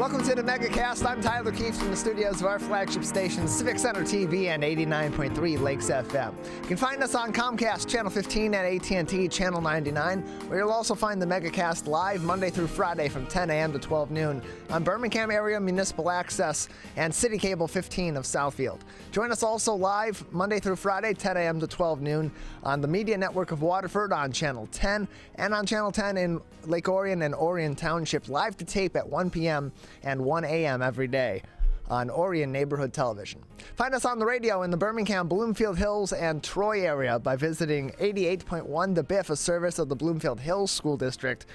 Welcome to the Megacast. I'm Tyler Keefe from the studios of our flagship station, Civic Center TV and 89.3 Lakes FM. You can find us on Comcast Channel 15 and AT&T Channel 99, where you'll also find the Megacast live Monday through Friday from 10 a.m. to 12 noon on Birmingham Area Municipal Access and City Cable 15 of Southfield. Join us also live Monday through Friday, 10 a.m. to 12 noon on the Media Network of Waterford on Channel 10 and on Channel 10 in Lake Orion and Orion Township, live to tape at 1 p.m. and 1 a.m. every day on Orion Neighborhood Television. Find us on the radio in the Birmingham, Bloomfield Hills, and Troy area by visiting 88.1 The Biff, a service of the Bloomfield Hills School District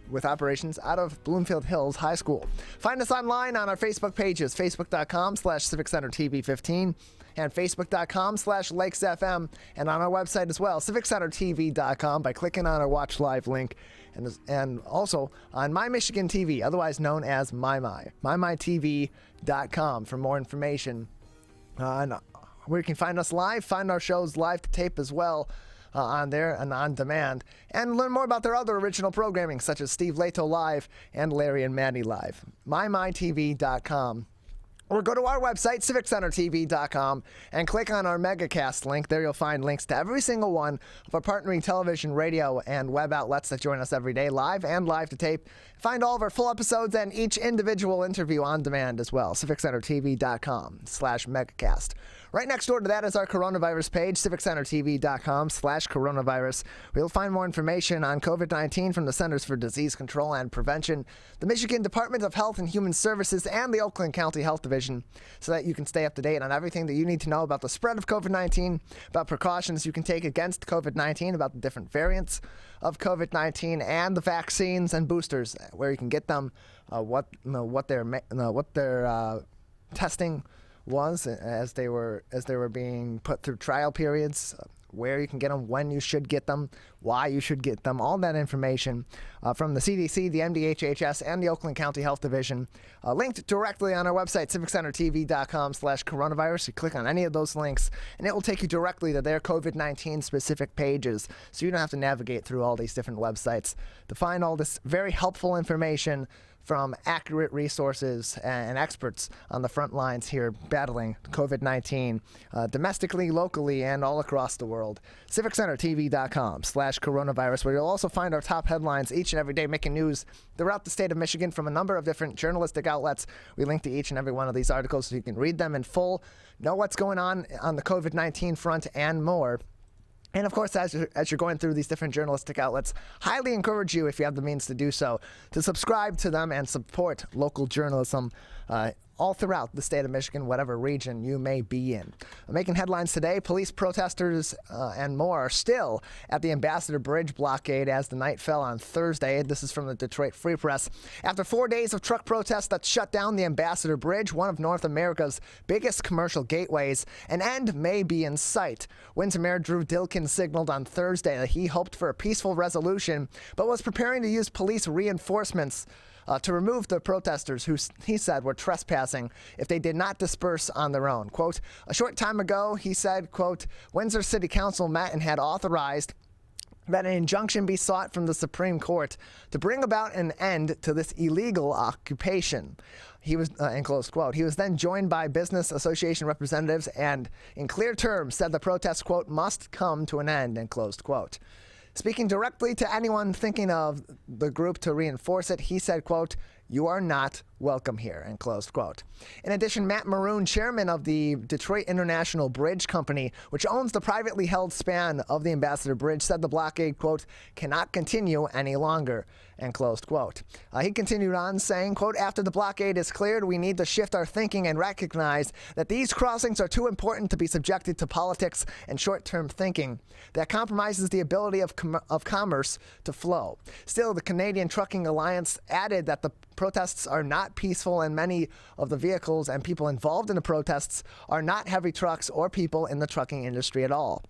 with operations out of Bloomfield Hills High School. Find us online on our Facebook pages, facebook.com/CivicCenterTV15 and facebook.com/LakesFM, and on our website as well, CivicCenterTV.com, by clicking on our Watch Live link, and also on My Michigan TV, otherwise known as MyTV.com for more information on where you can find us live, find our shows live to tape as well on there and on demand, and learn more about their other original programming such as Steve Leto Live and Larry and Maddie Live. MyTV.com. Or go to our website, CivicCenterTV.com, and click on our Megacast link. There you'll find links to every single one of our partnering television, radio, and web outlets that join us every day, live and live to tape. Find all of our full episodes and each individual interview on demand as well, CivicCenterTV.com/Megacast. Right next door to that is our coronavirus page, CivicCenterTV.com/coronavirus, where you'll find more information on COVID-19 from the Centers for Disease Control and Prevention, the Michigan Department of Health and Human Services, and the Oakland County Health Division, so that you can stay up to date on everything that you need to know about the spread of COVID-19, about precautions you can take against COVID-19, about the different variants of COVID-19, and the vaccines and boosters, where you can get them, what their testing was as they were being put through trial periods, where you can get them, when you should get them, why you should get them, all that information from the CDC, the MDHHS, and the Oakland County Health Division, linked directly on our website, CivicCenterTV.com/coronavirus. You click on any of those links, and it will take you directly to their COVID-19 specific pages, so you don't have to navigate through all these different websites to find all this very helpful information from accurate resources and experts on the front lines here battling COVID-19 domestically, locally, and all across the world. CivicCenterTV.com/coronavirus, where you'll also find our top headlines each and every day, making news throughout the state of Michigan from a number of different journalistic outlets. We link to each and every one of these articles so you can read them in full, know what's going on the COVID-19 front, and more. And of course, as you're going through these different journalistic outlets, highly encourage you, if you have the means to do so, to subscribe to them and support local journalism all throughout the state of Michigan, whatever region you may be in. Making headlines today, police, protesters, and more are still at the Ambassador Bridge blockade as the night fell on Thursday. This is from the Detroit Free Press. After 4 days of truck protests that shut down the Ambassador Bridge, one of North America's biggest commercial gateways, an end may be in sight. Windsor Mayor Drew Dilkin signaled on Thursday that he hoped for a peaceful resolution, but was preparing to use police reinforcements to remove the protesters who he said were trespassing if they did not disperse on their own. Quote, a short time ago, he said, quote, Windsor City Council met and had authorized that an injunction be sought from the Supreme Court to bring about an end to this illegal occupation. He was, in close quote, he was then joined by business association representatives and, in clear terms, said the protest, quote, must come to an end, end closed quote. Speaking directly to anyone thinking of the group to reinforce it, he said, quote, you are not welcome here, end closed quote. In addition, Matt Maroon, chairman of the Detroit International Bridge Company, which owns the privately held span of the Ambassador Bridge, said the blockade, quote, cannot continue any longer, end closed quote. He continued on saying, quote, after the blockade is cleared, we need to shift our thinking and recognize that these crossings are too important to be subjected to politics and short-term thinking that compromises the ability of commerce to flow. Still, the Canadian Trucking Alliance added that the protests are not peaceful, and many of the vehicles and people involved in the protests are not heavy trucks or people in the trucking industry at all.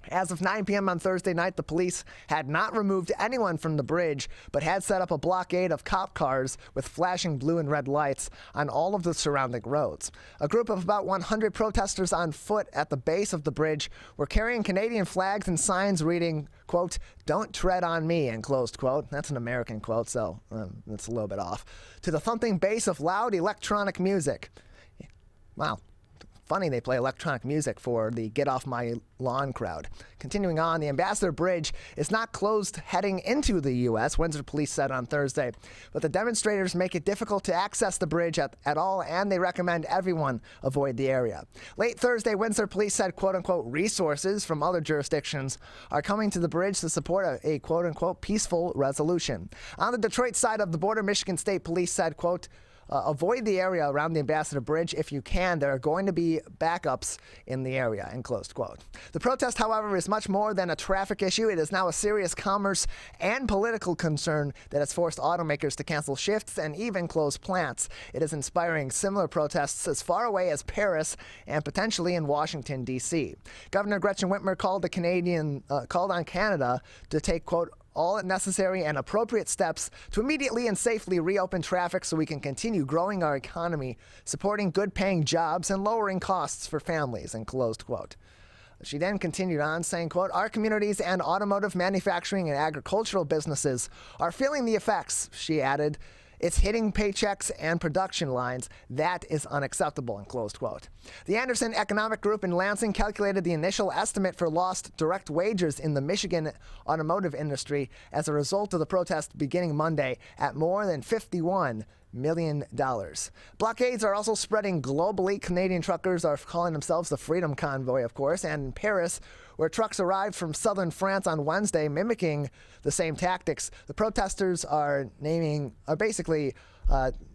As of 9 p.m. on Thursday night, the police had not removed anyone from the bridge, but had set up a blockade of cop cars with flashing blue and red lights on all of the surrounding roads. A group of about 100 protesters on foot at the base of the bridge were carrying Canadian flags and signs reading, quote, "Don't tread on me," end closed quote. That's an American quote, so that's a little bit off. To the thumping bass of loud electronic music. Wow. Funny they play electronic music for the Get Off My Lawn crowd. Continuing on, the Ambassador Bridge is not closed heading into the U.S., Windsor police said on Thursday. But the demonstrators make it difficult to access the bridge at all, and they recommend everyone avoid the area. Late Thursday, Windsor police said, quote-unquote, resources from other jurisdictions are coming to the bridge to support a quote-unquote, peaceful resolution. On the Detroit side of the border, Michigan State Police said, quote, avoid the area around the Ambassador Bridge if you can. There are going to be backups in the area, end closed quote. The protest, however, is much more than a traffic issue. It is now a serious commerce and political concern that has forced automakers to cancel shifts and even close plants. It is inspiring similar protests as far away as Paris and potentially in Washington, D.C. Governor Gretchen Whitmer called on Canada to take, quote, all necessary and appropriate steps to immediately and safely reopen traffic so we can continue growing our economy, supporting good-paying jobs, and lowering costs for families, end closed quote. She then continued on saying, quote, our communities and automotive, manufacturing, and agricultural businesses are feeling the effects, she added. It's hitting paychecks and production lines. That is unacceptable, end closed quote. The Anderson Economic Group in Lansing calculated the initial estimate for lost direct wages in the Michigan automotive industry as a result of the protest beginning Monday at more than $51 million. Blockades are also spreading globally. Canadian truckers are calling themselves the Freedom Convoy, of course, and in Paris, where trucks arrived from southern France on Wednesday, mimicking the same tactics. The protesters are basically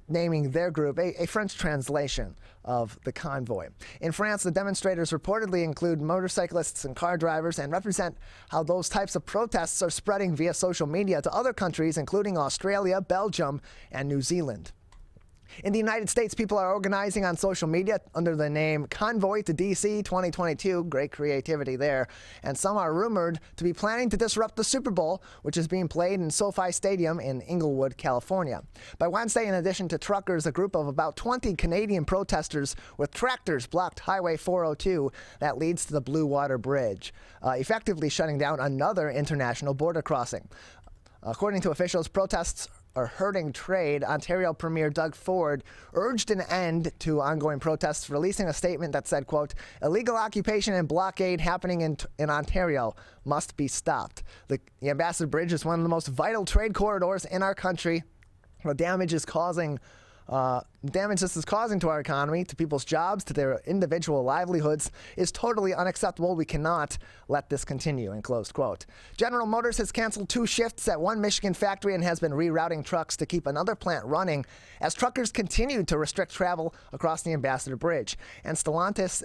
naming their group a French translation of the convoy. In France, the demonstrators reportedly include motorcyclists and car drivers and represent how those types of protests are spreading via social media to other countries, including Australia, Belgium, and New Zealand. In the United States, people are organizing on social media under the name Convoy to DC 2022. Great creativity there. And some are rumored to be planning to disrupt the Super Bowl, which is being played in SoFi Stadium in Inglewood, California. By Wednesday, in addition to truckers, a group of about 20 Canadian protesters with tractors blocked Highway 402 that leads to the Blue Water Bridge, effectively shutting down another international border crossing. According to officials, protests are hurting trade. Ontario Premier Doug Ford urged an end to ongoing protests, releasing a statement that said, quote, illegal occupation and blockade happening in Ontario must be stopped. The Ambassador Bridge is one of the most vital trade corridors in our country. The damage this is causing to our economy, to people's jobs, to their individual livelihoods is totally unacceptable. We cannot let this continue, end closed quote. General Motors has canceled 2 shifts at one Michigan factory and has been rerouting trucks to keep another plant running as truckers continue to restrict travel across the Ambassador Bridge. And Stellantis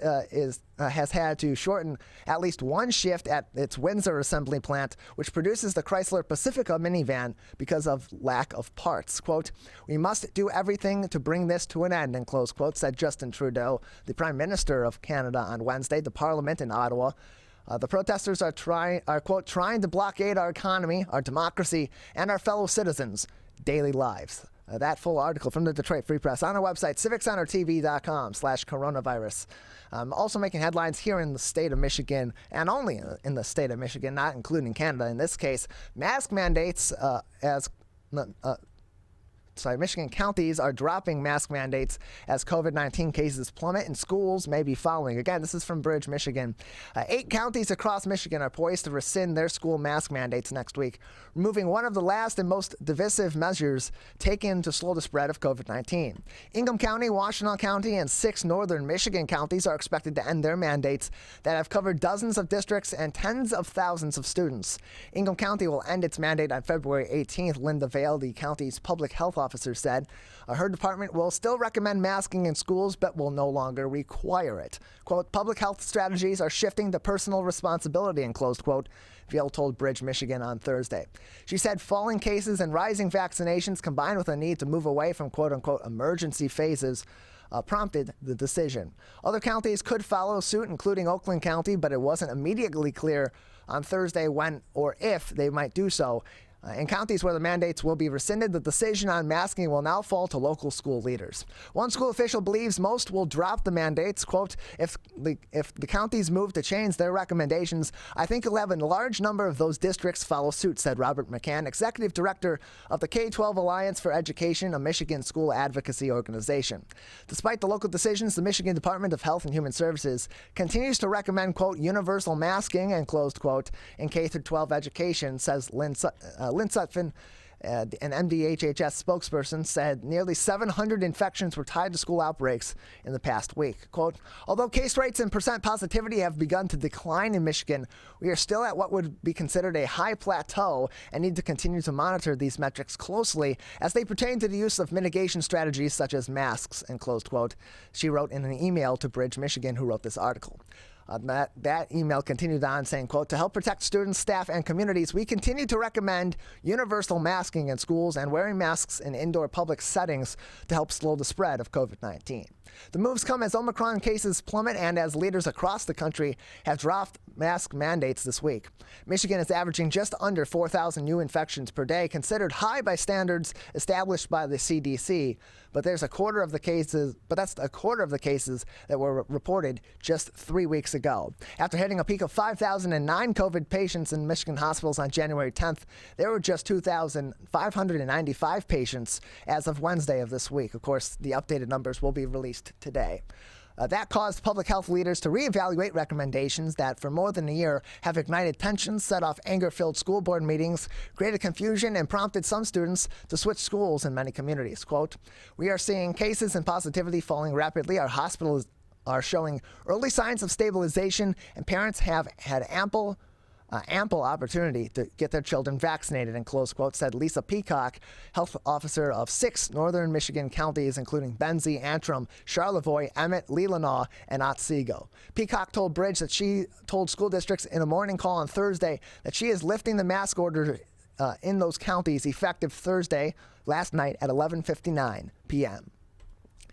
has had to shorten at least one shift at its Windsor assembly plant, which produces the Chrysler Pacifica minivan, because of lack of parts. Quote, we must do everything to bring this to an end, end close quote, said Justin Trudeau, the Prime Minister of Canada, on Wednesday, the Parliament in Ottawa. The protesters are quote, trying to blockade our economy, our democracy, and our fellow citizens' daily lives. That full article from the Detroit Free Press on our website, civiccentertv.com/coronavirus. Also making headlines here in the state of Michigan, and only in the state of Michigan, not including Canada in this case. Mask mandates Michigan counties are dropping mask mandates as COVID-19 cases plummet, and schools may be following. Again, this is from Bridge, Michigan. 8 counties across Michigan are poised to rescind their school mask mandates next week, removing one of the last and most divisive measures taken to slow the spread of COVID-19. Ingham County, Washtenaw County, and 6 northern Michigan counties are expected to end their mandates that have covered dozens of districts and tens of thousands of students. Ingham County will end its mandate on February 18th. Linda Vail, the county's public health officer, said her department will still recommend masking in schools but will no longer require it. Quote, public health strategies are shifting to personal responsibility, end closed quote, Vail told Bridge, Michigan on Thursday. She said falling cases and rising vaccinations combined with a need to move away from quote-unquote emergency phases prompted the decision. Other counties could follow suit, including Oakland County, but it wasn't immediately clear on Thursday when or if they might do so. In counties where the mandates will be rescinded, the decision on masking will now fall to local school leaders. One school official believes most will drop the mandates. Quote, if the counties move to change their recommendations, I think you'll have a large number of those districts follow suit, said Robert McCann, executive director of the K-12 Alliance for Education, a Michigan school advocacy organization. Despite the local decisions, the Michigan Department of Health and Human Services continues to recommend, quote, universal masking, and closed quote, in K-12 education, says Lynn Sutphin, an MDHHS spokesperson, said nearly 700 infections were tied to school outbreaks in the past week. Quote, although case rates and percent positivity have begun to decline in Michigan, we are still at what would be considered a high plateau and need to continue to monitor these metrics closely as they pertain to the use of mitigation strategies such as masks, and closed quote, she wrote in an email to Bridge, Michigan, who wrote this article. That email continued on saying, quote, to help protect students, staff, and communities, we continue to recommend universal masking in schools and wearing masks in indoor public settings to help slow the spread of COVID-19. The moves come as Omicron cases plummet and as leaders across the country have dropped mask mandates this week. Michigan is averaging just under 4,000 new infections per day, considered high by standards established by the CDC. But that's a quarter of the cases that were reported just 3 weeks ago. After hitting a peak of 5,009 COVID patients in Michigan hospitals on January 10th, there were just 2,595 patients as of Wednesday of this week. Of course, the updated numbers will be released today. That caused public health leaders to reevaluate recommendations that for more than a year have ignited tensions, set off anger-filled school board meetings, created confusion, and prompted some students to switch schools in many communities. Quote, we are seeing cases and positivity falling rapidly. Our hospitals are showing early signs of stabilization, and parents have had ample opportunity to get their children vaccinated, and close quote, said Lisa Peacock, health officer of 6 northern Michigan counties, including Benzie, Antrim, Charlevoix, Emmett, Leelanau, and Otsego. Peacock told Bridge that she told school districts in a morning call on Thursday that she is lifting the mask order in those counties effective Thursday, last night at 11:59 p.m.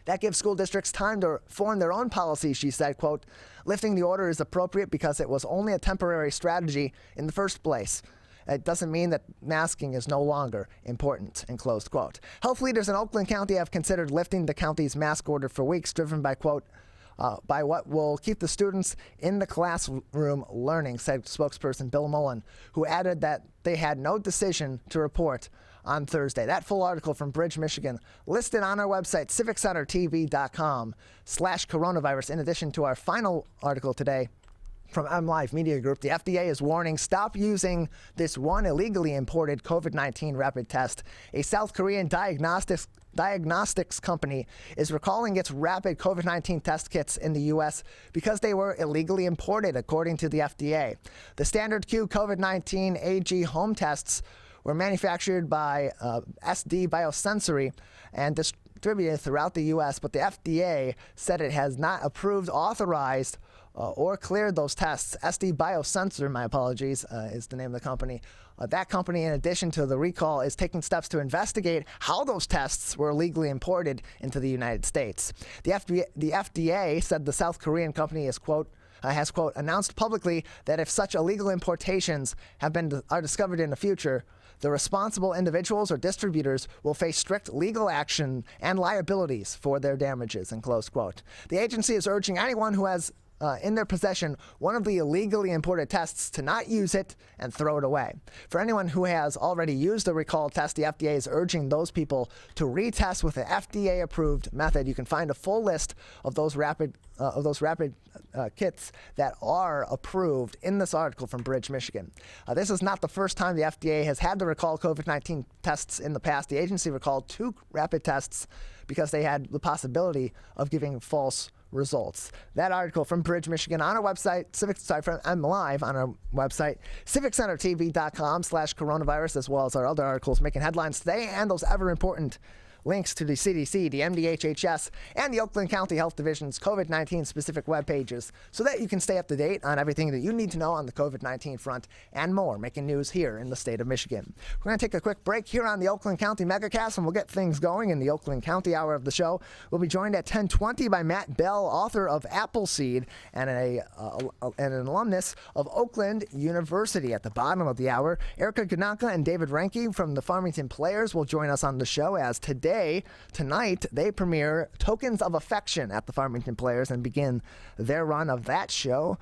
That gives school districts time to form their own policies, she said, quote, lifting the order is appropriate because it was only a temporary strategy in the first place. It doesn't mean that masking is no longer important, and closed quote. Health leaders in Oakland County have considered lifting the county's mask order for weeks, driven by, quote, by what will keep the students in the classroom learning, said spokesperson Bill Mullen, who added that they had no decision to report on Thursday. That full article from Bridge, Michigan, listed on our website, civiccentertv.com/coronavirus, in addition to our final article today from MLive Media Group. The FDA is warning, stop using this one illegally imported COVID-19 rapid test. A South Korean diagnostics company is recalling its rapid COVID-19 test kits in the U.S. because they were illegally imported, according to the FDA. The Standard Q COVID-19 AG home tests were manufactured by SD Biosensory and distributed throughout the U.S., but the FDA said it has not approved, authorized, or cleared those tests. SD Biosensor, my apologies, is the name of the company. That company, in addition to the recall, is taking steps to investigate how those tests were illegally imported into the United States. The FDA said the South Korean company is, quote, has, quote, announced publicly that if such illegal importations are discovered in the future, the responsible individuals or distributors will face strict legal action and liabilities for their damages, and close quote. The agency is urging anyone who has in their possession one of the illegally imported tests to not use it and throw it away. For anyone who has already used a recalled test, the FDA is urging those people to retest with an FDA-approved method. You can find a full list of those rapid kits that are approved in this article from Bridge, Michigan. This is not the first time the FDA has had to recall COVID-19 tests in the past. The agency recalled 2 rapid tests because they had the possibility of giving false results. That article from Bridge, Michigan, on our website, I'm live on our website, civiccentertv.com/coronavirus, as well as our other articles making headlines today and those ever important links to the CDC, the MDHHS, and the Oakland County Health Division's COVID-19 specific web pages so that you can stay up to date on everything that you need to know on the COVID-19 front and more, making news here in the state of Michigan. We're going to take a quick break here on the Oakland County Megacast, and we'll get things going in the Oakland County hour of the show. We'll be joined at 10:20 by Matt Bell, author of Appleseed and an alumnus of Oakland University. At the bottom of the hour, Erica Ganaka and David Renke from the Farmington Players will join us on the show, as tonight, they premiere Tokens of Affection at the Farmington Players and begin their run of that show.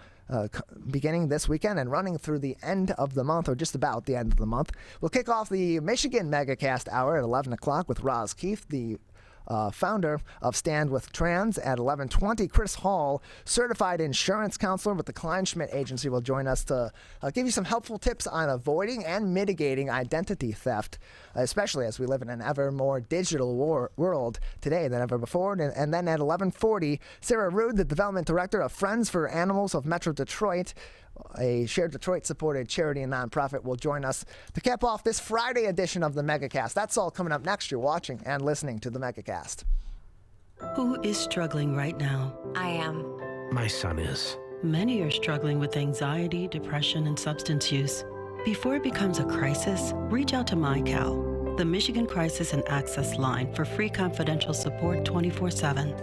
Beginning this weekend and running through the end of the month, or just about the end of the month. We'll kick off the Michigan Megacast hour at 11 o'clock with Roz Keefe, the founder of Stand With Trans. At 11:20, Chris Hall, certified insurance counselor with the Kleinschmidt Agency, will join us to give you some helpful tips on avoiding and mitigating identity theft, especially as we live in an ever more digital world today than ever before. And then at 11:40, Sarah Rood, the Development Director of Friends for Animals of Metro Detroit, a shared Detroit-supported charity and nonprofit, will join us to cap off this Friday edition of the Megacast. That's all coming up next. You're watching and listening to the Megacast. Who is struggling right now? I am. My son is. Many are struggling with anxiety, depression, and substance use. Before it becomes a crisis, reach out to MyCal, the Michigan Crisis and Access Line, for free confidential support 24/7.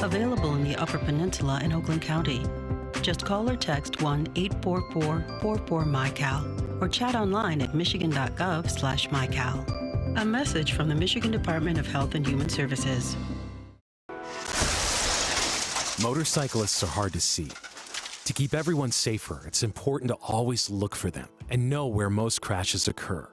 Available in the Upper Peninsula and Oakland County. Just call or text 1-844-44-MyCal or chat online at michigan.gov/MyCal. A message from the Michigan Department of Health and Human Services. Motorcyclists are hard to see. To keep everyone safer, it's important to always look for them and know where most crashes occur.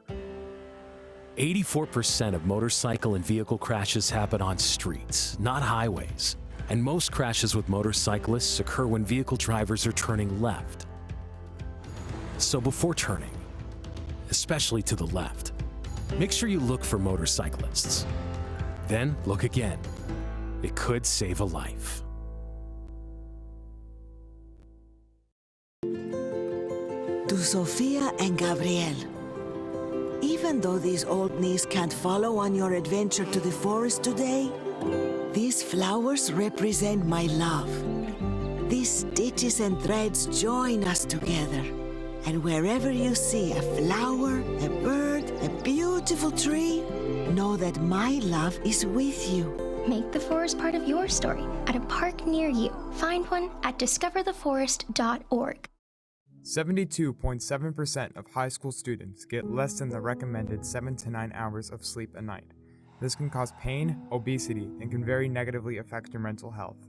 84% of motorcycle and vehicle crashes happen on streets, not highways. And most crashes with motorcyclists occur when vehicle drivers are turning left. So before turning, especially to the left, make sure you look for motorcyclists. Then look again. It could save a life. To Sofia and Gabriel, even though these old knees can't follow on your adventure to the forest today, these flowers represent my love. These stitches and threads join us together. And wherever you see a flower, a bird, a beautiful tree, know that my love is with you. Make the forest part of your story at a park near you. Find one at discovertheforest.org. 72.7% of high school students get less than the recommended 7 to 9 hours of sleep a night. This can cause pain, obesity, and can very negatively affect your mental health.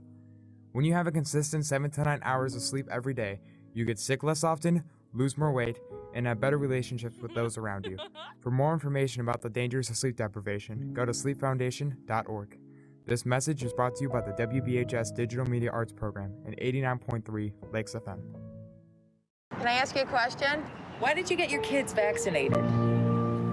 When you have a consistent 7 to 9 hours of sleep every day, you get sick less often, lose more weight, and have better relationships with those around you. For more information about the dangers of sleep deprivation, go to sleepfoundation.org. This message is brought to you by the WBHS Digital Media Arts Program and 89.3 Lakes FM. Can I ask you a question? Why did you get your kids vaccinated?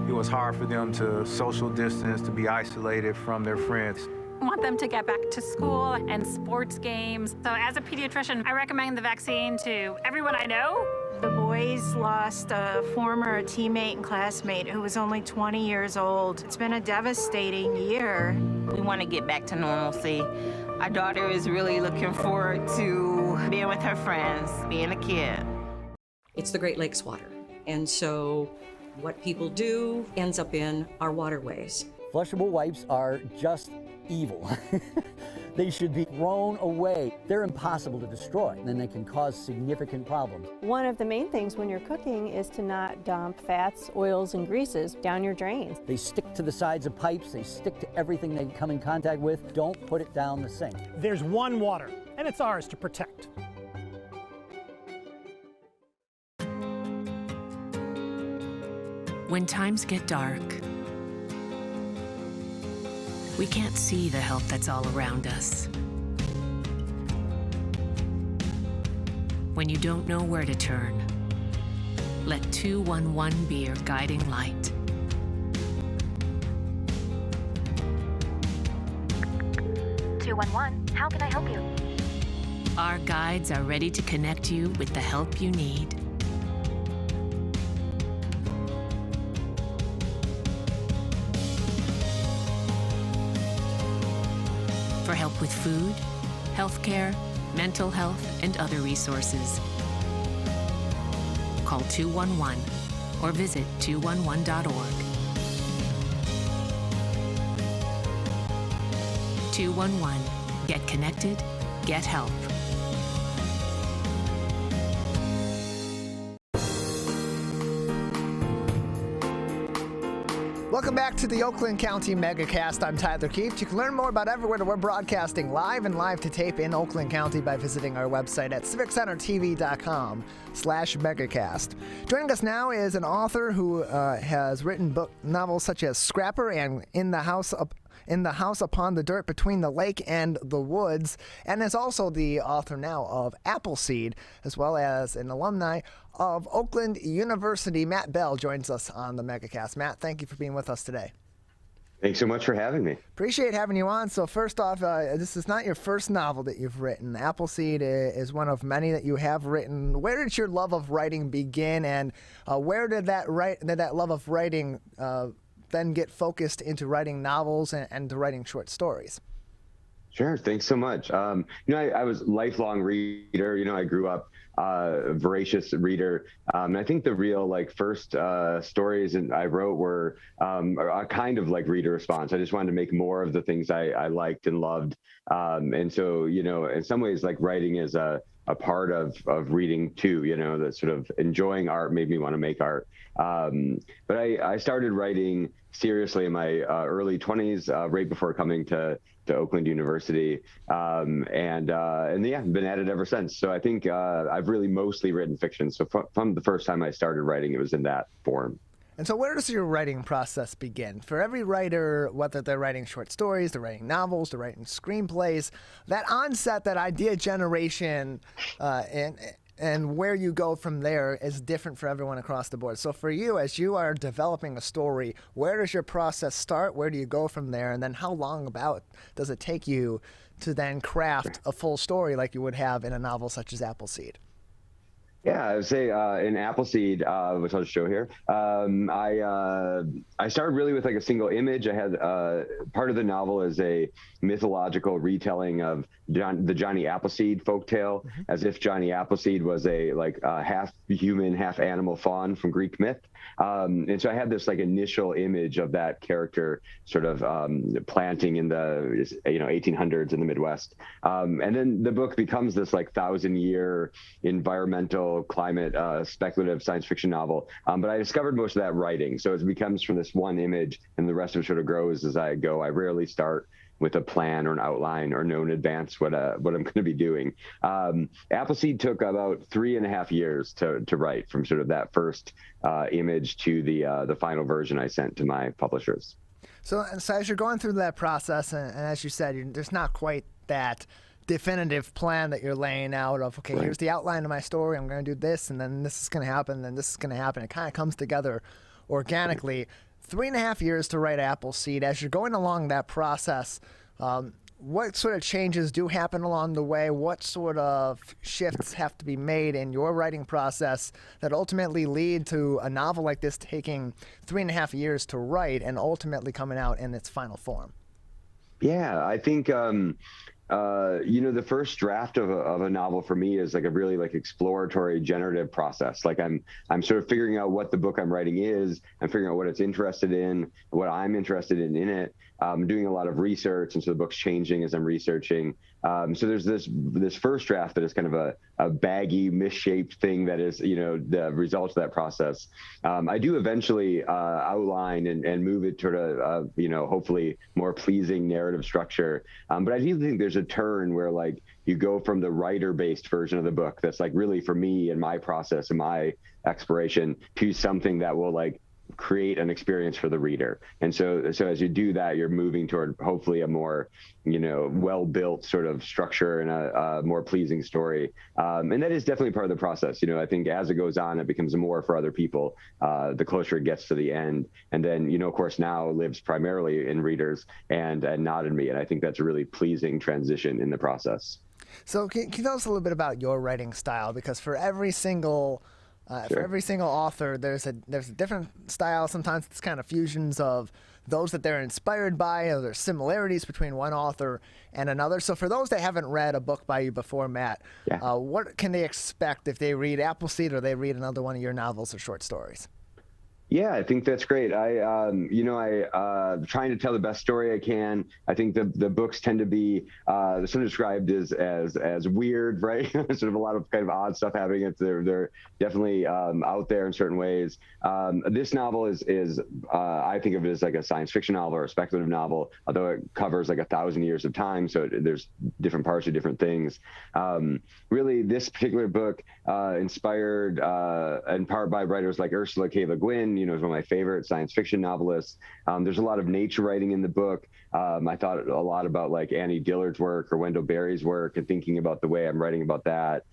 It was hard for them to social distance, to be isolated from their friends. I want them to get back to school and sports games. So as a pediatrician, I recommend the vaccine to everyone I know. The boys lost a former teammate and classmate who was only 20 years old. It's been a devastating year. We want to get back to normalcy. Our daughter is really looking forward to being with her friends, being a kid. It's the Great Lakes water. And so what people do ends up in our waterways. Flushable wipes are just evil. They should be thrown away. They're impossible to destroy, and they can cause significant problems. One of the main things when you're cooking is to not dump fats, oils, and greases down your drains. They stick to the sides of pipes, they stick to everything they come in contact with. Don't put it down the sink. There's one water, and it's ours to protect. When times get dark, we can't see the help that's all around us. When you don't know where to turn, let 211 be your guiding light. How can I help you? Our guides are ready to connect you with the help you need. help with food, healthcare, mental health, and other resources. Call 211 or visit 211.org. 211. Get connected, get help. Welcome back to the Oakland County Megacast. I'm Tyler Keefe. You can learn more about everywhere that we're broadcasting live and live to tape in Oakland County by visiting our website at civiccentertv.com/megacast. Joining us now is an author who has written novels such as Scrapper and In the House Upon the Dirt Between the Lake and the Woods, and is also the author now of Appleseed, as well as an alumni of Oakland University. Matt Bell joins us on the Megacast. Matt, thank you for being with us today. Thanks so much for having me. Appreciate having you on. So first off, this is not your first novel that you've written. Appleseed is one of many that you have written. Where did your love of writing begin, and where did that love of writing then get focused into writing novels and to writing short stories? Sure. Thanks so much. I was a lifelong reader. I grew up a voracious reader. And I think the real first stories I wrote were a kind of like reader response. I just wanted to make more of the things I liked and loved. And so, in some ways, writing is a part of reading too, that sort of enjoying art made me want to make art. But I started writing seriously in my early 20s, right before coming to Oakland University. And yeah, been at it ever since. So I think I've really mostly written fiction. So from the first time I started writing, it was in that form. And so where does your writing process begin? For every writer, whether they're writing short stories, they're writing novels, they're writing screenplays, that onset, that idea generation, and where you go from there is different for everyone across the board. So for you, as you are developing a story, where does your process start? Where do you go from there? And then how long does it take you to then craft a full story like you would have in a novel such as Appleseed? Yeah, I would say in Appleseed, which I'll just show here, I started really with a single image. I had part of the novel is a mythological retelling of the Johnny Appleseed folktale, as if Johnny Appleseed was a half human, half animal faun from Greek myth. And so I had this initial image of that character sort of planting in the 1800s in the Midwest. And then the book becomes this 1,000-year environmental climate speculative science fiction novel. But I discovered most of that writing. So it becomes from this one image, and the rest of it sort of grows as I go. I rarely start with a plan or an outline or know in advance what I'm going to be doing. Appleseed took about 3.5 years to write, from sort of that first image to the final version I sent to my publishers. So as you're going through that process, and as you said, there's not quite that definitive plan that you're laying out of, okay, here's the outline of my story, I'm going to do this, and then this is going to happen, and then this is going to happen. It kind of comes together organically. 3.5 years to write Appleseed. As you're going along that process, what sort of changes do happen along the way? What sort of shifts have to be made in your writing process that ultimately lead to a novel like this taking 3.5 years to write and ultimately coming out in its final form? Yeah, I think the first draft of a novel for me is a really exploratory generative process. I'm sort of figuring out what the book I'm writing is. I'm figuring out what it's interested in, what I'm interested in it. I'm doing a lot of research, and so the book's changing as I'm researching. So there's this first draft that is kind of a baggy, misshaped thing that is, the result of that process. I do eventually outline and move it toward a hopefully more pleasing narrative structure. But I do think there's a turn where you go from the writer-based version of the book that's really for me and my process and my exploration to something that will create an experience for the reader. And so as you do that, you're moving toward hopefully a more, well-built sort of structure and a more pleasing story. And that is definitely part of the process. I think as it goes on, it becomes more for other people, the closer it gets to the end. And then, of course, now lives primarily in readers and not in me. And I think that's a really pleasing transition in the process. So can you tell us a little bit about your writing style? Because for every single For every single author, there's a different style. Sometimes it's kind of fusions of those that they're inspired by, or there's similarities between one author and another. So for those that haven't read a book by you before, Matt, what can they expect if they read Appleseed or they read another one of your novels or short stories? Yeah, I think that's great. I'm trying to tell the best story I can. I think the books tend to be sort of described as weird, right? Sort of a lot of kind of odd stuff happening. They're definitely out there in certain ways. This novel is I think of it as like a science fiction novel or a speculative novel, although it covers like 1,000 years of time. So there's different parts of different things. Really, this particular book inspired in part by writers like Ursula K. Le Guin, is one of my favorite science fiction novelists. There's a lot of nature writing in the book. I thought a lot about like Annie Dillard's work or Wendell Berry's work and thinking about the way I'm writing about that.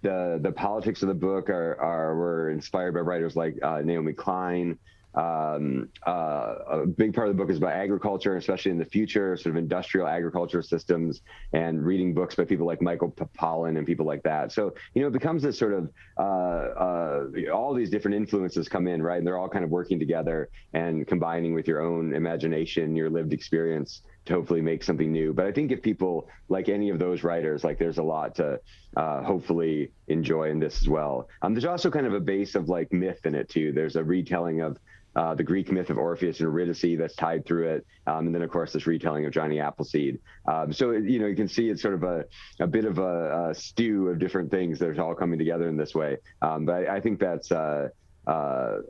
The politics of the book were inspired by writers like Naomi Klein. A big part of the book is about agriculture, especially in the future, sort of industrial agriculture systems, and reading books by people like Michael Pollan and people like that. So, it becomes this sort of, all these different influences come in, right? And they're all kind of working together and combining with your own imagination, your lived experience to hopefully make something new. But I think if people like any of those writers, like there's a lot to hopefully enjoy in this as well. There's also kind of a base of like myth in it too. There's a retelling of the Greek myth of Orpheus and Eurydice that's tied through it. And then, of course, this retelling of Johnny Appleseed. So, you can see it's sort of a bit of a stew of different things that are all coming together in this way. But I think that's an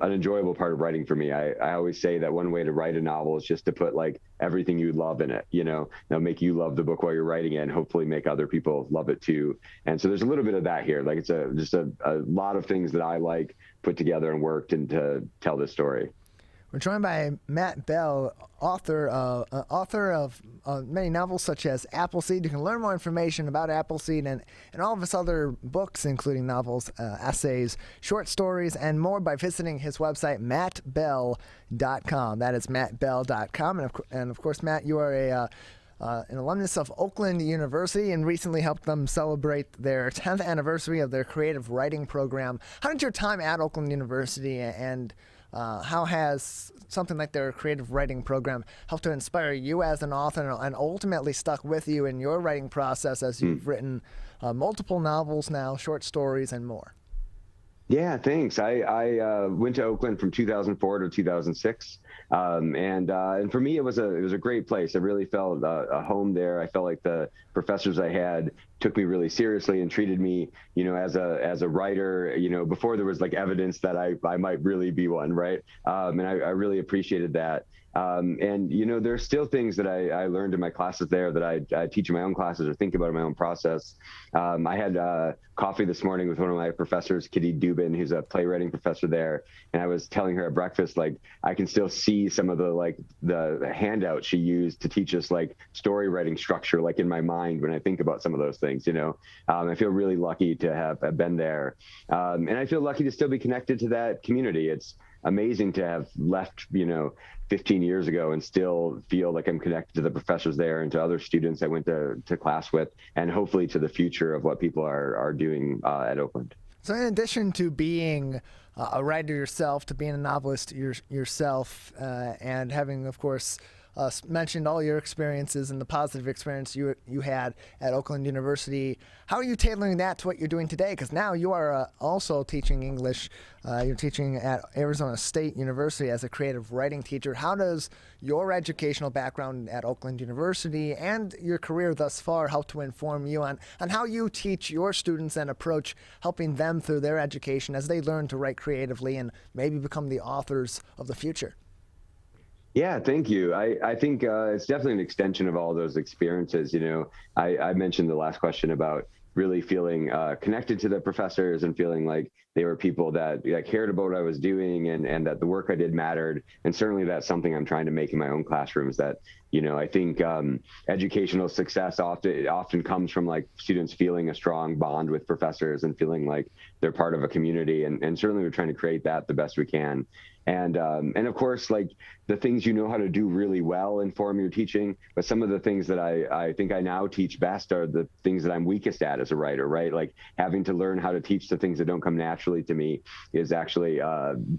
enjoyable part of writing for me. I always say that one way to write a novel is just to put like everything you love in it, that'll make you love the book while you're writing it and hopefully make other people love it too. And so there's a little bit of that here. Like it's just a lot of things that I like put together and worked into tell this story. We're joined by Matt Bell, author of many novels such as Appleseed. You can learn more information about Appleseed and all of his other books, including novels, essays, short stories, and more by visiting his website, mattbell.com. That is mattbell.com. And of course, Matt, you are an alumnus of Oakland University and recently helped them celebrate their 10th anniversary of their creative writing program. How did your time at Oakland University and how has something like their creative writing program helped to inspire you as an author and ultimately stuck with you in your writing process as you've written multiple novels now, short stories, and more? Yeah, thanks. I went to Oakland from 2004 to 2006. And for me, it was a great place. I really felt a home there. I felt like the professors I had took me really seriously and treated me, as a writer, before there was like evidence that I might really be one, right? And I really appreciated that. And there's still things that I learned in my classes there that I teach in my own classes or think about in my own process. I had coffee this morning with one of my professors, Kitty Dubin, who's a playwriting professor there. And I was telling her at breakfast, like, I can still see some of the handouts she used to teach us like story writing structure, like in my mind when I think about some of those things, I feel really lucky to have been there. And I feel lucky to still be connected to that community. It's amazing to have left, 15 years ago and still feel like I'm connected to the professors there and to other students I went to class with, and hopefully to the future of what people are doing at Oakland. So in addition to being a writer yourself, to being a novelist yourself, and having, of course, mentioned all your experiences and the positive experience you had at Oakland University, how are you tailoring that to what you're doing today? Because now you are also teaching English. You're teaching at Arizona State University as a creative writing teacher. How does your educational background at Oakland University and your career thus far help to inform you on how you teach your students and approach helping them through their education as they learn to write creatively and maybe become the authors of the future? Yeah, thank you. I think it's definitely an extension of all those experiences. I mentioned the last question about really feeling connected to the professors and feeling like they were people that cared about what I was doing and that the work I did mattered. And certainly that's something I'm trying to make in my own classrooms, that, I think educational success often comes from like students feeling a strong bond with professors and feeling like they're part of a community. And certainly we're trying to create that the best we can. And of course, like the things how to do really well inform your teaching. But some of the things that I think I now teach best are the things that I'm weakest at as a writer, right? Like having to learn how to teach the things that don't come naturally naturally to me is actually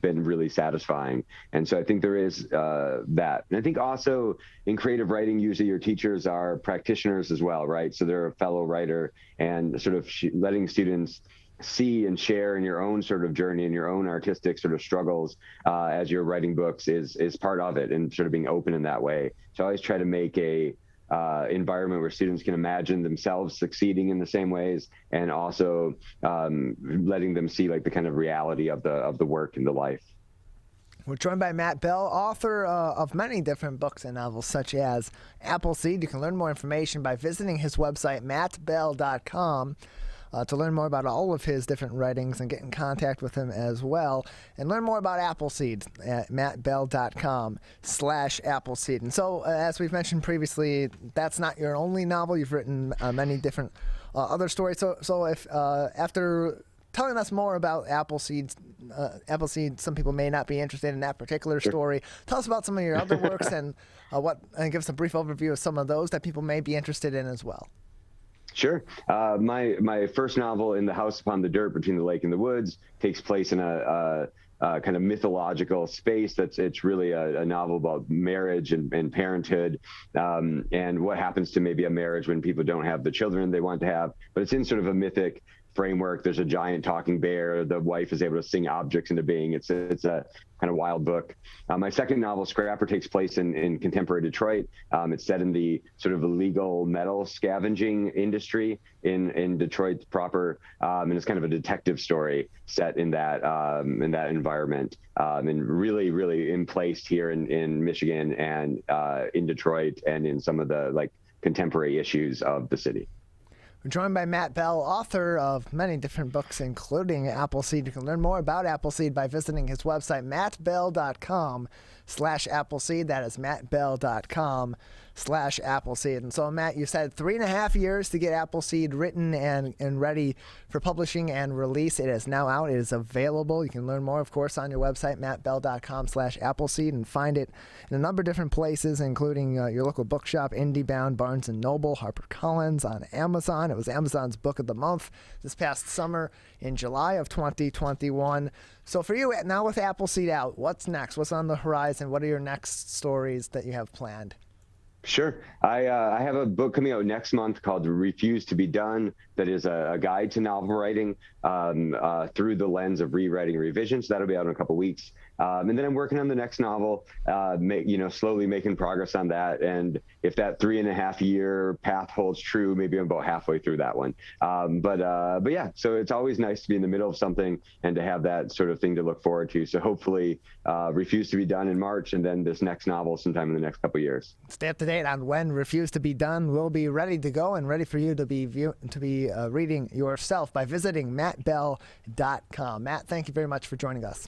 been really satisfying. And so I think there is that. And I think also in creative writing, usually your teachers are practitioners as well, right? So they're a fellow writer, and sort of letting students see and share in your own sort of journey and your own artistic sort of struggles as you're writing books is part of it, and sort of being open in that way. So I always try to make a environment where students can imagine themselves succeeding in the same ways, and also letting them see like the kind of reality of the work and the life. We're joined by Matt Bell, author of many different books and novels, such as Appleseed. You can learn more information by visiting his website, mattbell.com. To learn more about all of his different writings and get in contact with him as well. And learn more about Appleseed at mattbell.com/Appleseed. And so, as we've mentioned previously, that's not your only novel. You've written many different other stories. So if after telling us more about Appleseed, some people may not be interested in that particular story. Tell us about some of your other works and give us a brief overview of some of those that people may be interested in as well. Sure. My first novel, In the House Upon the Dirt Between the Lake and the Woods, takes place in a kind of mythological space. It's really a novel about marriage and parenthood, and what happens to maybe a marriage when people don't have the children they want to have. But it's in sort of a mythic framework. There's a giant talking bear. The wife is able to sing objects into being. It's a kind of wild book. My second novel, Scrapper, takes place in contemporary Detroit. It's set in the sort of illegal metal scavenging industry in Detroit proper, and it's kind of a detective story set in that environment, and really emplaced here in Michigan and in Detroit and in some of the like contemporary issues of the city. We're joined by Matt Bell, author of many different books, including Appleseed. You can learn more about Appleseed by visiting his website, mattbell.com/Appleseed. That is mattbell.com/Appleseed. And so, Matt, you said 3.5 years to get Appleseed written and ready for publishing and release. It is now out. It is available. You can learn more, of course, on your website, mattbell.com/Appleseed, and find it in a number of different places, including your local bookshop, IndieBound, Barnes & Noble, HarperCollins, on Amazon. It was Amazon's Book of the Month this past summer in July of 2021. So for you, now with Appleseed out, what's next? What's on the horizon? What are your next stories that you have planned? Sure. I have a book coming out next month called Refuse to be Done, that is a guide to novel writing through the lens of rewriting and revision. So that'll be out in a couple weeks. And then I'm working on the next novel, slowly making progress on that. And if that 3.5 year path holds true, maybe I'm about halfway through that one. But yeah, so it's always nice to be in the middle of something and to have that sort of thing to look forward to. So hopefully Refuse to be Done in March, and then this next novel sometime in the next couple of years. Stay up to date on when Refuse to be Done will be ready to go and ready for you to be reading yourself by visiting mattbell.com. Matt, thank you very much for joining us.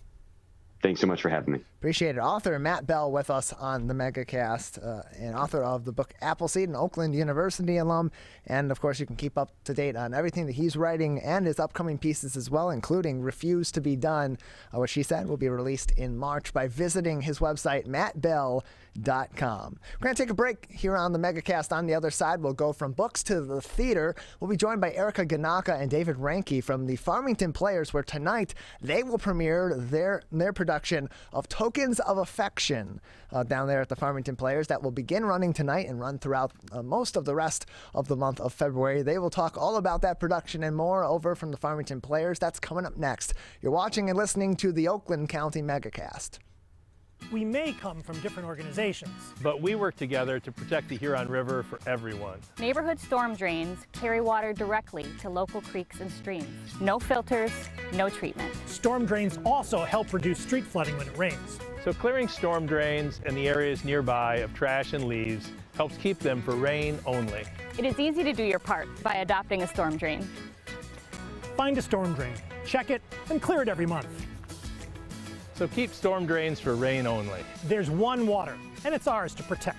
Thanks so much for having me. Appreciate it. Author Matt Bell with us on the Megacast, and author of the book Appleseed, an Oakland University alum. And, of course, you can keep up to date on everything that he's writing and his upcoming pieces as well, including Refuse to be Done, which he said will be released in March, by visiting his website, mattbell.com. We're going to take a break here on the Megacast. On the other side, we'll go from books to the theater. We'll be joined by Erica Ganaka and David Ranke from the Farmington Players, where tonight they will premiere their production of Tokens of Affection down there at the Farmington Players. That will begin running tonight and run throughout most of the rest of the month of February. They will talk all about that production and more over from the Farmington Players. That's coming up next. You're watching and listening to the Oakland County Megacast. We may come from different organizations, but we work together to protect the Huron River for everyone. Neighborhood storm drains carry water directly to local creeks and streams. No filters, no treatment. Storm drains also help reduce street flooding when it rains. So clearing storm drains and the areas nearby of trash and leaves helps keep them for rain only. It is easy to do your part by adopting a storm drain. Find a storm drain, check it, and clear it every month. So keep storm drains for rain only. There's one water, and it's ours to protect.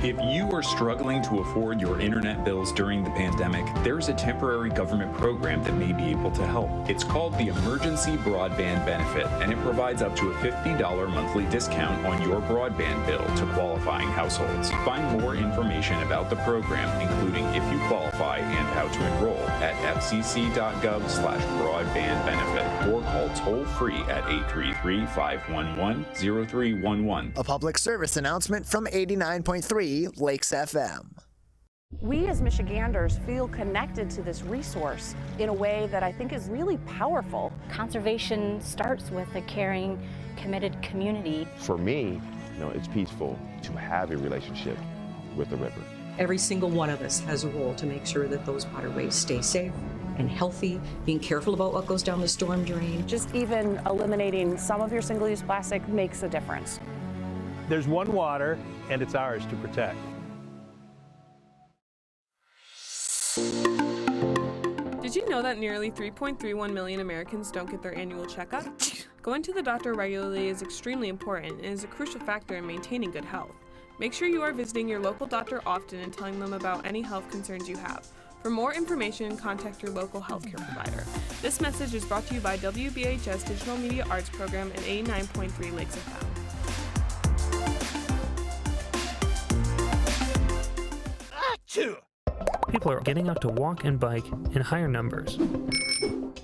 If you are struggling to afford your internet bills during the pandemic, there's a temporary government program that may be able to help. It's called the Emergency Broadband Benefit, and it provides up to a $50 monthly discount on your broadband bill to qualifying households. Find more information about the program, including if you qualify and how to enroll, at fcc.gov/broadbandbenefit, or call toll-free at 833-511-0311. A public service announcement from 89.3 Lakes FM. We as Michiganders feel connected to this resource in a way that I think is really powerful. Conservation starts with a caring, committed community. For me, it's peaceful to have a relationship with the river. Every single one of us has a role to make sure that those waterways stay safe and healthy, being careful about what goes down the storm drain. Just even eliminating some of your single-use plastic makes a difference. There's one water, and it's ours to protect. Did you know that nearly 3.31 million Americans don't get their annual checkup? Going to the doctor regularly is extremely important and is a crucial factor in maintaining good health. Make sure you are visiting your local doctor often and telling them about any health concerns you have. For more information, contact your local healthcare provider. This message is brought to you by WBHS Digital Media Arts Program and 89.3 Lakes FM. People are getting out to walk and bike in higher numbers.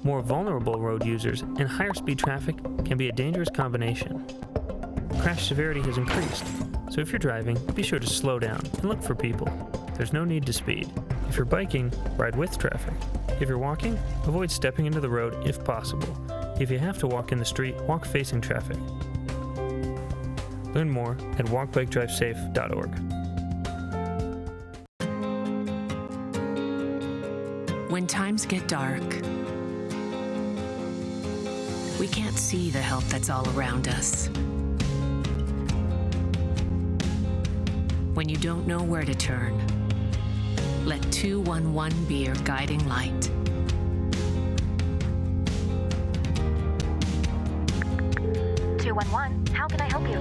More vulnerable road users and higher speed traffic can be a dangerous combination. Crash severity has increased, so if you're driving, be sure to slow down and look for people. There's no need to speed. If you're biking, ride with traffic. If you're walking, avoid stepping into the road if possible. If you have to walk in the street, walk facing traffic. Learn more at walkbikedrivesafe.org. When times get dark, we can't see the help that's all around us. When you don't know where to turn, let 211 be your guiding light. How can I help you?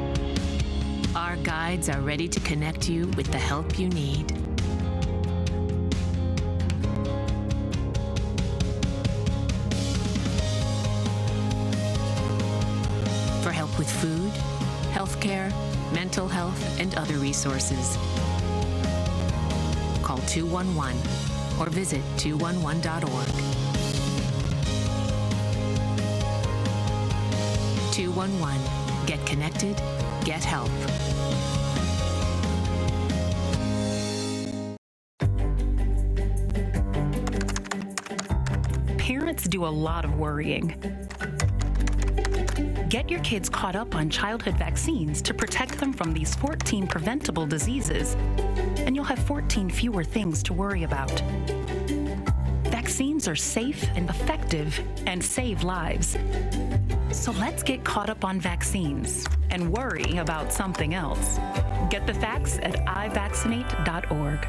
Our guides are ready to connect you with the help you need. For help with food, healthcare, mental health, and other resources. Call 211 or visit 211.org. 211. Get connected, get help. Parents do a lot of worrying. Get your kids caught up on childhood vaccines to protect them from these 14 preventable diseases, and you'll have 14 fewer things to worry about. Vaccines are safe and effective and save lives. So let's get caught up on vaccines and worry about something else. Get the facts at ivaccinate.org.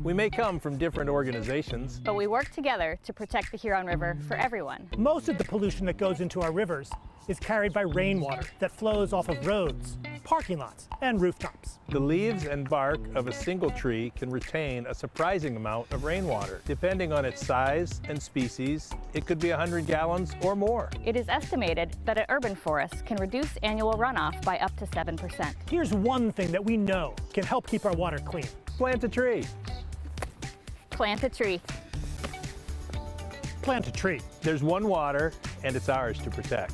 We may come from different organizations, But we work together to protect the Huron River for everyone. Most of the pollution that goes into our rivers is carried by rainwater that flows off of roads, parking lots, and rooftops. the leaves and bark of a single tree can retain a surprising amount of rainwater. Depending on its size and species, it could be 100 gallons or more. It is estimated that an urban forest can reduce annual runoff by up to 7%. Here's one thing that we know can help keep our water clean. Plant a tree. Plant a tree. Plant a tree. There's one water, and it's ours to protect.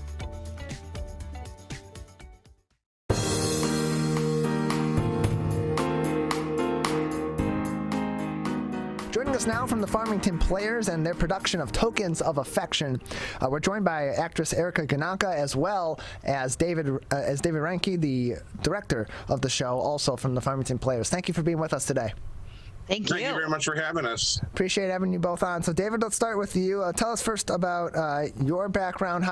Joining us now from the Farmington Players and their production of Tokens of Affection, we're joined by actress Erica Ganaka, as well as David Ranke, the director of the show, also from the Farmington Players. Thank you for being with us today. Thank you very much for having us. Appreciate having you both on. So, David, let's start with you. Tell us first about your background,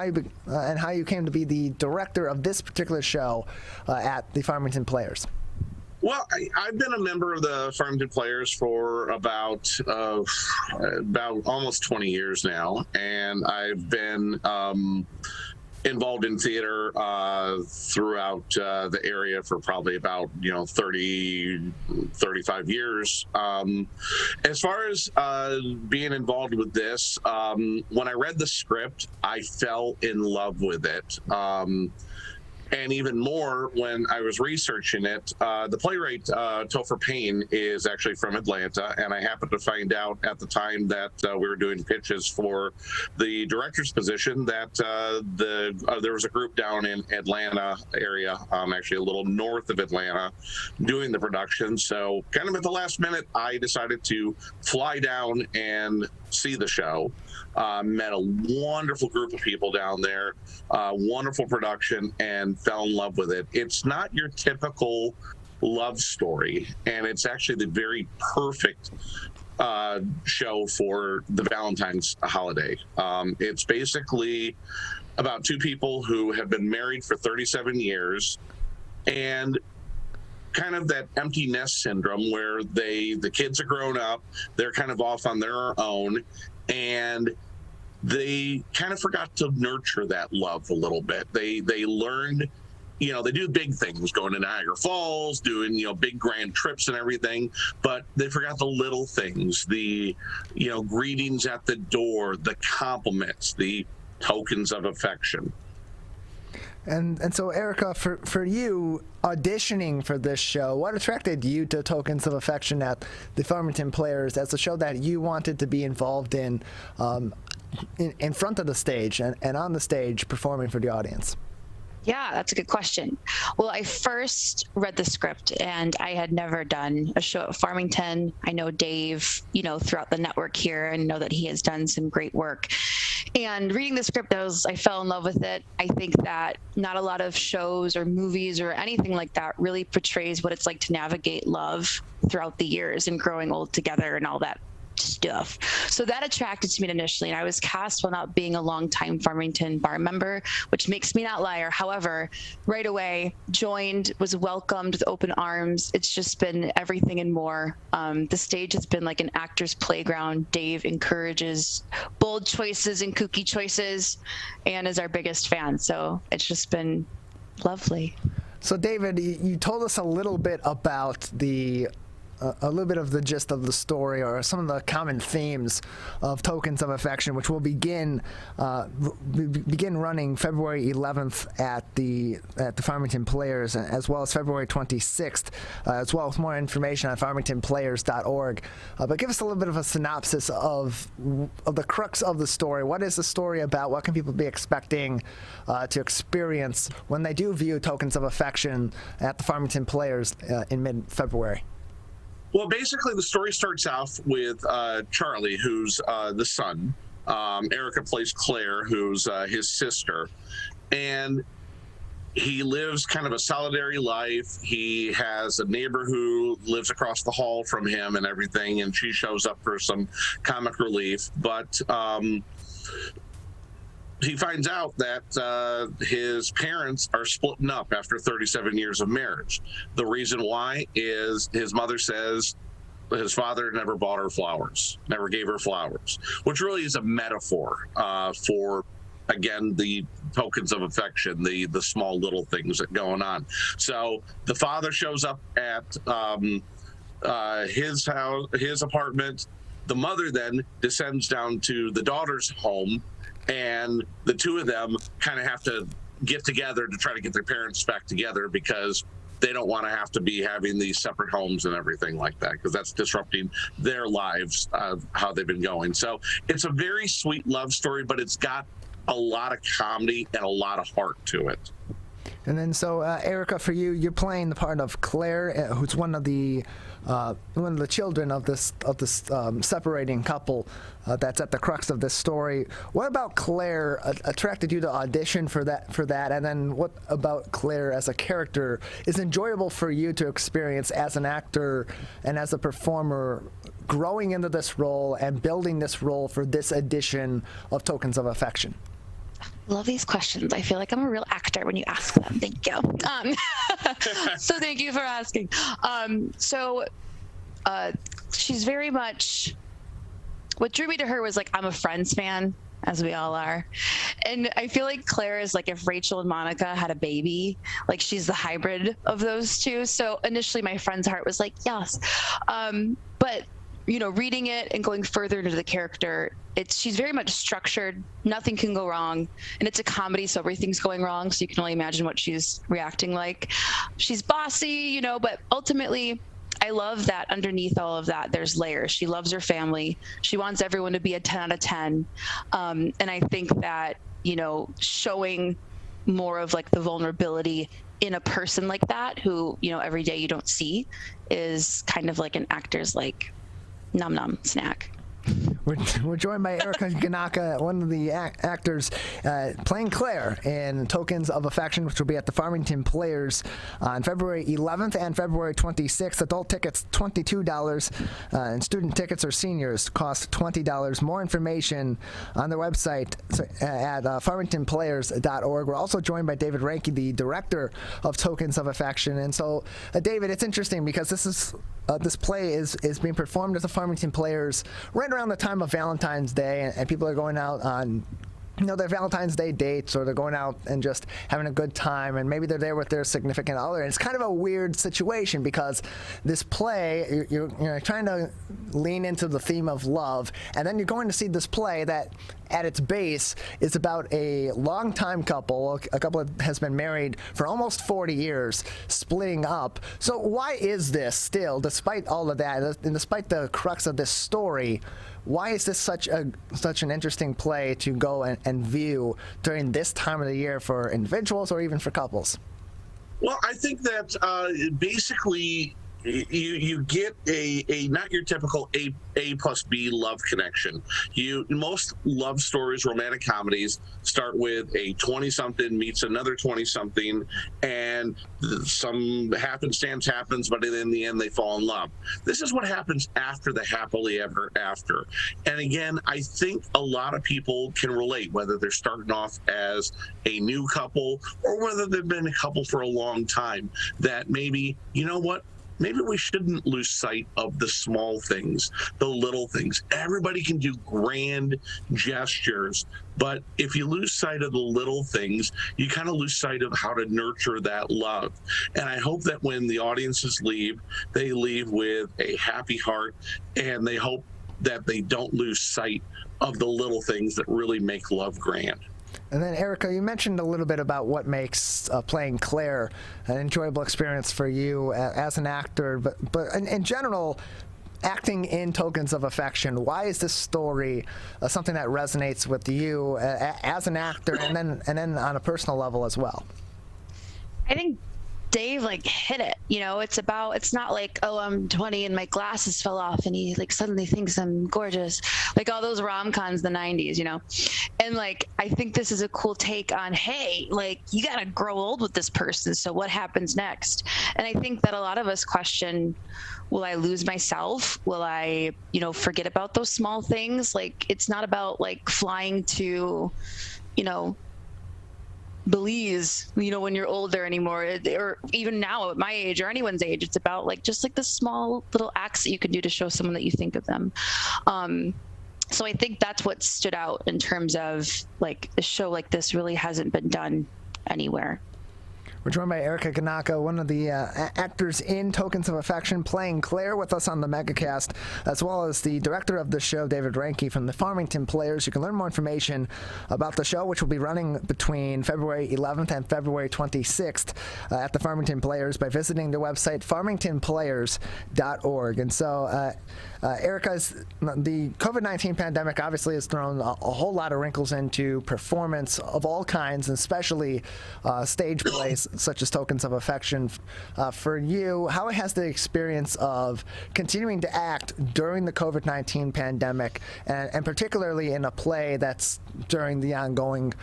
and how you came to be the director of this particular show at the Farmington Players. Well, I've been a member of the Farmington Players for about almost 20 years now, and I've been involved in theater throughout the area for probably about 30, 35 years. As far as being involved with this, when I read the script, I fell in love with it. And even more when I was researching it. The playwright, Topher Payne, is actually from Atlanta, and I happened to find out at the time that we were doing pitches for the director's position that there was a group down in Atlanta area, actually a little north of Atlanta, doing the production. So kind of at the last minute, I decided to fly down and see the show. Met a wonderful group of people down there, wonderful production, and fell in love with it. It's not your typical love story, and it's actually the very perfect show for the Valentine's holiday. It's basically about two people who have been married for 37 years, and kind of that empty nest syndrome where the kids are grown up, they're kind of off on their own, and they kind of forgot to nurture that love a little bit. They learned, they do big things, going to Niagara Falls, doing, big grand trips and everything, but they forgot the little things, the, greetings at the door, the compliments, the tokens of affection. And so, Erica, for you, auditioning for this show, what attracted you to Tokens of Affection at the Farmington Players as a show that you wanted to be involved in front of the stage and on the stage performing for the audience? Yeah, that's a good question. Well, I first read the script, and I had never done a show at Farmington. I know Dave, throughout the network here, and know that he has done some great work. And reading the script, I fell in love with it. I think that not a lot of shows or movies or anything like that really portrays what it's like to navigate love throughout the years and growing old together and all that stuff. So that attracted to me initially, and I was cast while not being a longtime Farmington bar member, which makes me not a liar. However, right away joined, was welcomed with open arms. It's just been everything and more. The stage has been like an actor's playground. Dave encourages bold choices and kooky choices, and is our biggest fan. So it's just been lovely. So David, you told us a little bit about a little bit of the gist of the story, or some of the common themes of Tokens of Affection, which will begin running February 11th at the Farmington Players, as well as February 26th, as well as more information on farmingtonplayers.org. But give us a little bit of a synopsis of the crux of the story. What is the story about? What can people be expecting to experience when they do view Tokens of Affection at the Farmington Players in mid-February? Well, basically, the story starts off with Charlie, who's the son. Erica plays Claire, who's his sister. And he lives kind of a solitary life. He has a neighbor who lives across the hall from him and everything, and she shows up for some comic relief. But he finds out that his parents are splitting up after 37 years of marriage. The reason why is his mother says his father never bought her flowers, never gave her flowers, which really is a metaphor for, again, the tokens of affection, the small little things that going on. So the father shows up at his house, his apartment. The mother then descends down to the daughter's home, and the two of them kind of have to get together to try to get their parents back together, because they don't want to have to be having these separate homes and everything like that, because that's disrupting their lives, how they've been going. So it's a very sweet love story, but it's got a lot of comedy and a lot of heart to it. And then, so Erica, for you, you're playing the part of Claire, who's one of the children of this separating couple that's at the crux of this story. What about Claire attracted you to audition for that? And then what about Claire as a character is enjoyable for you to experience as an actor and as a performer, growing into this role and building this role for this edition of Tokens of Affection? Love these questions. I feel like I'm a real actor when you ask them. Thank you. So thank you for asking. She's very much, what drew me to her was like, I'm a Friends fan, as we all are. And I feel like Claire is like if Rachel and Monica had a baby, like she's the hybrid of those two. So initially my friend's heart was like, yes. But reading it and going further into the character, she's very much structured. Nothing can go wrong. And it's a comedy, so everything's going wrong. So you can only imagine what she's reacting like. She's bossy, but ultimately, I love that underneath all of that, there's layers. She loves her family. She wants everyone to be a 10 out of 10. And I think that, showing more of like the vulnerability in a person like that, who, every day you don't see, is kind of like an actor's like nom nom snack. We're joined by Erica Ganaka, one of the actors playing Claire in Tokens of Affection, which will be at the Farmington Players on February 11th and February 26th. Adult tickets $22, and student tickets or seniors cost $20. More information on their website at farmingtonplayers.org. We're also joined by David Ranke, the director of Tokens of Affection. And so, David, it's interesting because this play is being performed at the Farmington Players right around the time of Valentine's Day, and people are going out on their Valentine's Day dates, or they're going out and just having a good time, and maybe they're there with their significant other. And it's kind of a weird situation because this play, you're trying to lean into the theme of love, and then you're going to see this play that at its base is about a longtime couple, a couple that has been married for almost 40 years, splitting up. So why is this still, despite all of that, and despite the crux of this story, why is this such an interesting play to go and view during this time of the year for individuals or even for couples? Well, I think that basically you get a not your typical A plus B love connection. Most love stories, romantic comedies, start with a 20-something meets another 20-something, and some happenstance happens, but in the end they fall in love. This is what happens after the happily ever after. And again, I think a lot of people can relate, whether they're starting off as a new couple or whether they've been a couple for a long time, that maybe, maybe we shouldn't lose sight of the small things, the little things. Everybody can do grand gestures, but if you lose sight of the little things, you kind of lose sight of how to nurture that love. And I hope that when the audiences leave, they leave with a happy heart, and they hope that they don't lose sight of the little things that really make love grand. And then, Erica, you mentioned a little bit about what makes playing Claire an enjoyable experience for you as an actor, but in general, acting in Tokens of Affection, why is this story something that resonates with you as an actor, and then on a personal level as well? I think Dave hit it. It's not like, oh, I'm 20 and my glasses fell off and he suddenly thinks I'm gorgeous, like all those rom-coms the 90s, and I think this is a cool take on, hey, you gotta grow old with this person, so what happens next? And I think that a lot of us question, will I lose myself? Will I forget about those small things? It's not about flying to Belize, when you're older anymore, or even now at my age or anyone's age. It's about just the small little acts that you can do to show someone that you think of them. So I think that's what stood out in terms of a show like this really hasn't been done anywhere. We're joined by Erica Ganaka, one of the actors in Tokens of Affection, playing Claire, with us on the Megacast, as well as the director of the show, David Ranke, from the Farmington Players. You can learn more information about the show, which will be running between February 11th and February 26th at the Farmington Players, by visiting their website, farmingtonplayers.org. And so, Erica, the COVID-19 pandemic obviously has thrown a whole lot of wrinkles into performance of all kinds, and especially stage plays such as Tokens of Affection. For you, how has the experience of continuing to act during the COVID-19 pandemic, and particularly in a play that's during the ongoing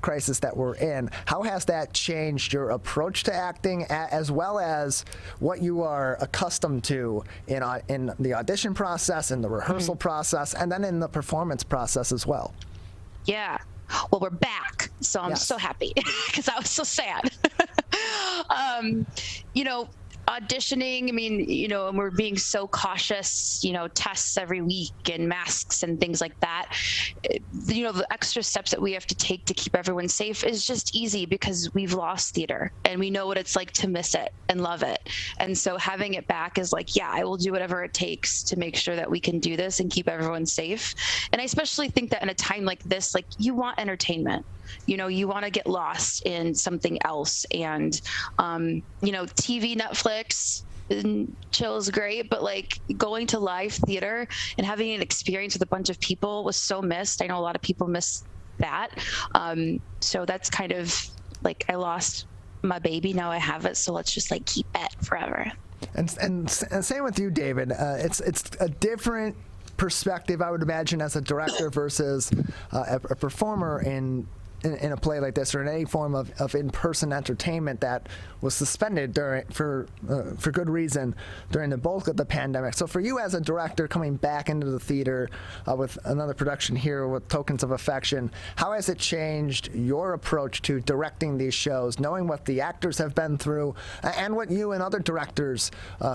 crisis that we're in, how has that changed your approach to acting, as well as what you are accustomed to in the audition process, in the rehearsal process, and then in the performance process as well? Yeah. Well, we're back, so I'm so happy because I was so sad. Auditioning, I mean, and we're being so cautious, tests every week and masks and things like that. The extra steps that we have to take to keep everyone safe is just easy because we've lost theater and we know what it's like to miss it and love it. And so having it back is like, I will do whatever it takes to make sure that we can do this and keep everyone safe. And I especially think that in a time like this, like, you want entertainment. You want to get lost in something else. And, TV, Netflix, chill is great, but like going to live theater and having an experience with a bunch of people was so missed. I know a lot of people miss that. So that's kind of like, I lost my baby, now I have it. So let's just like keep it forever. And same with you, David. It's a different perspective, I would imagine, as a director versus a performer in a play like this, or in any form of in-person entertainment that was suspended for good reason during the bulk of the pandemic. So for you as a director coming back into the theater with another production here with Tokens of Affection, how has it changed your approach to directing these shows, knowing what the actors have been through and what you and other directors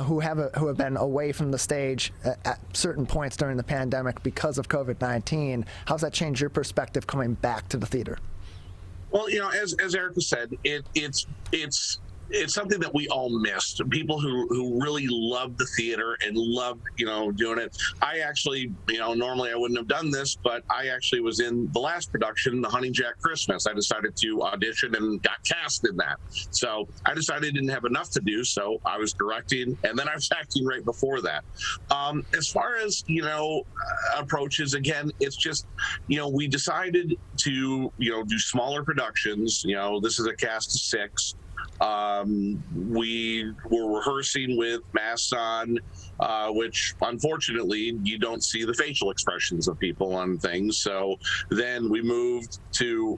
who have been away from the stage at certain points during the pandemic because of COVID-19, how's that changed your perspective coming back to the theater? Well, as Erica said, it's something that we all missed. People who really loved the theater and loved, doing it. I actually, normally I wouldn't have done this, but I actually was in the last production, The Honey Jack Christmas. I decided to audition and got cast in that. So I decided I didn't have enough to do, so I was directing, and then I was acting right before that. As far as, approaches, again, it's just, we decided to, do smaller productions. This is a cast of 6. We were rehearsing with masks on, which unfortunately you don't see the facial expressions of people on things. So then we moved to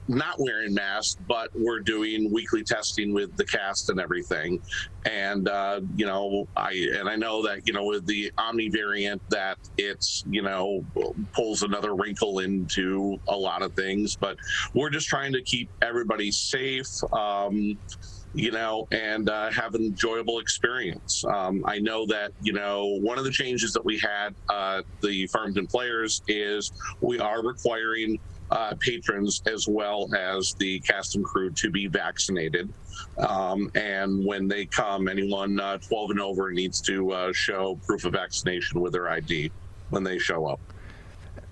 not wearing masks, but we're doing weekly testing with the cast and everything. And, I know that, with the Omni variant, that it's, pulls another wrinkle into a lot of things, but we're just trying to keep everybody safe, and have an enjoyable experience. I know that, one of the changes that we had, the Farmington Players, is we are requiring patrons as well as the cast and crew to be vaccinated. And when they come, anyone 12 and over needs to show proof of vaccination with their ID when they show up.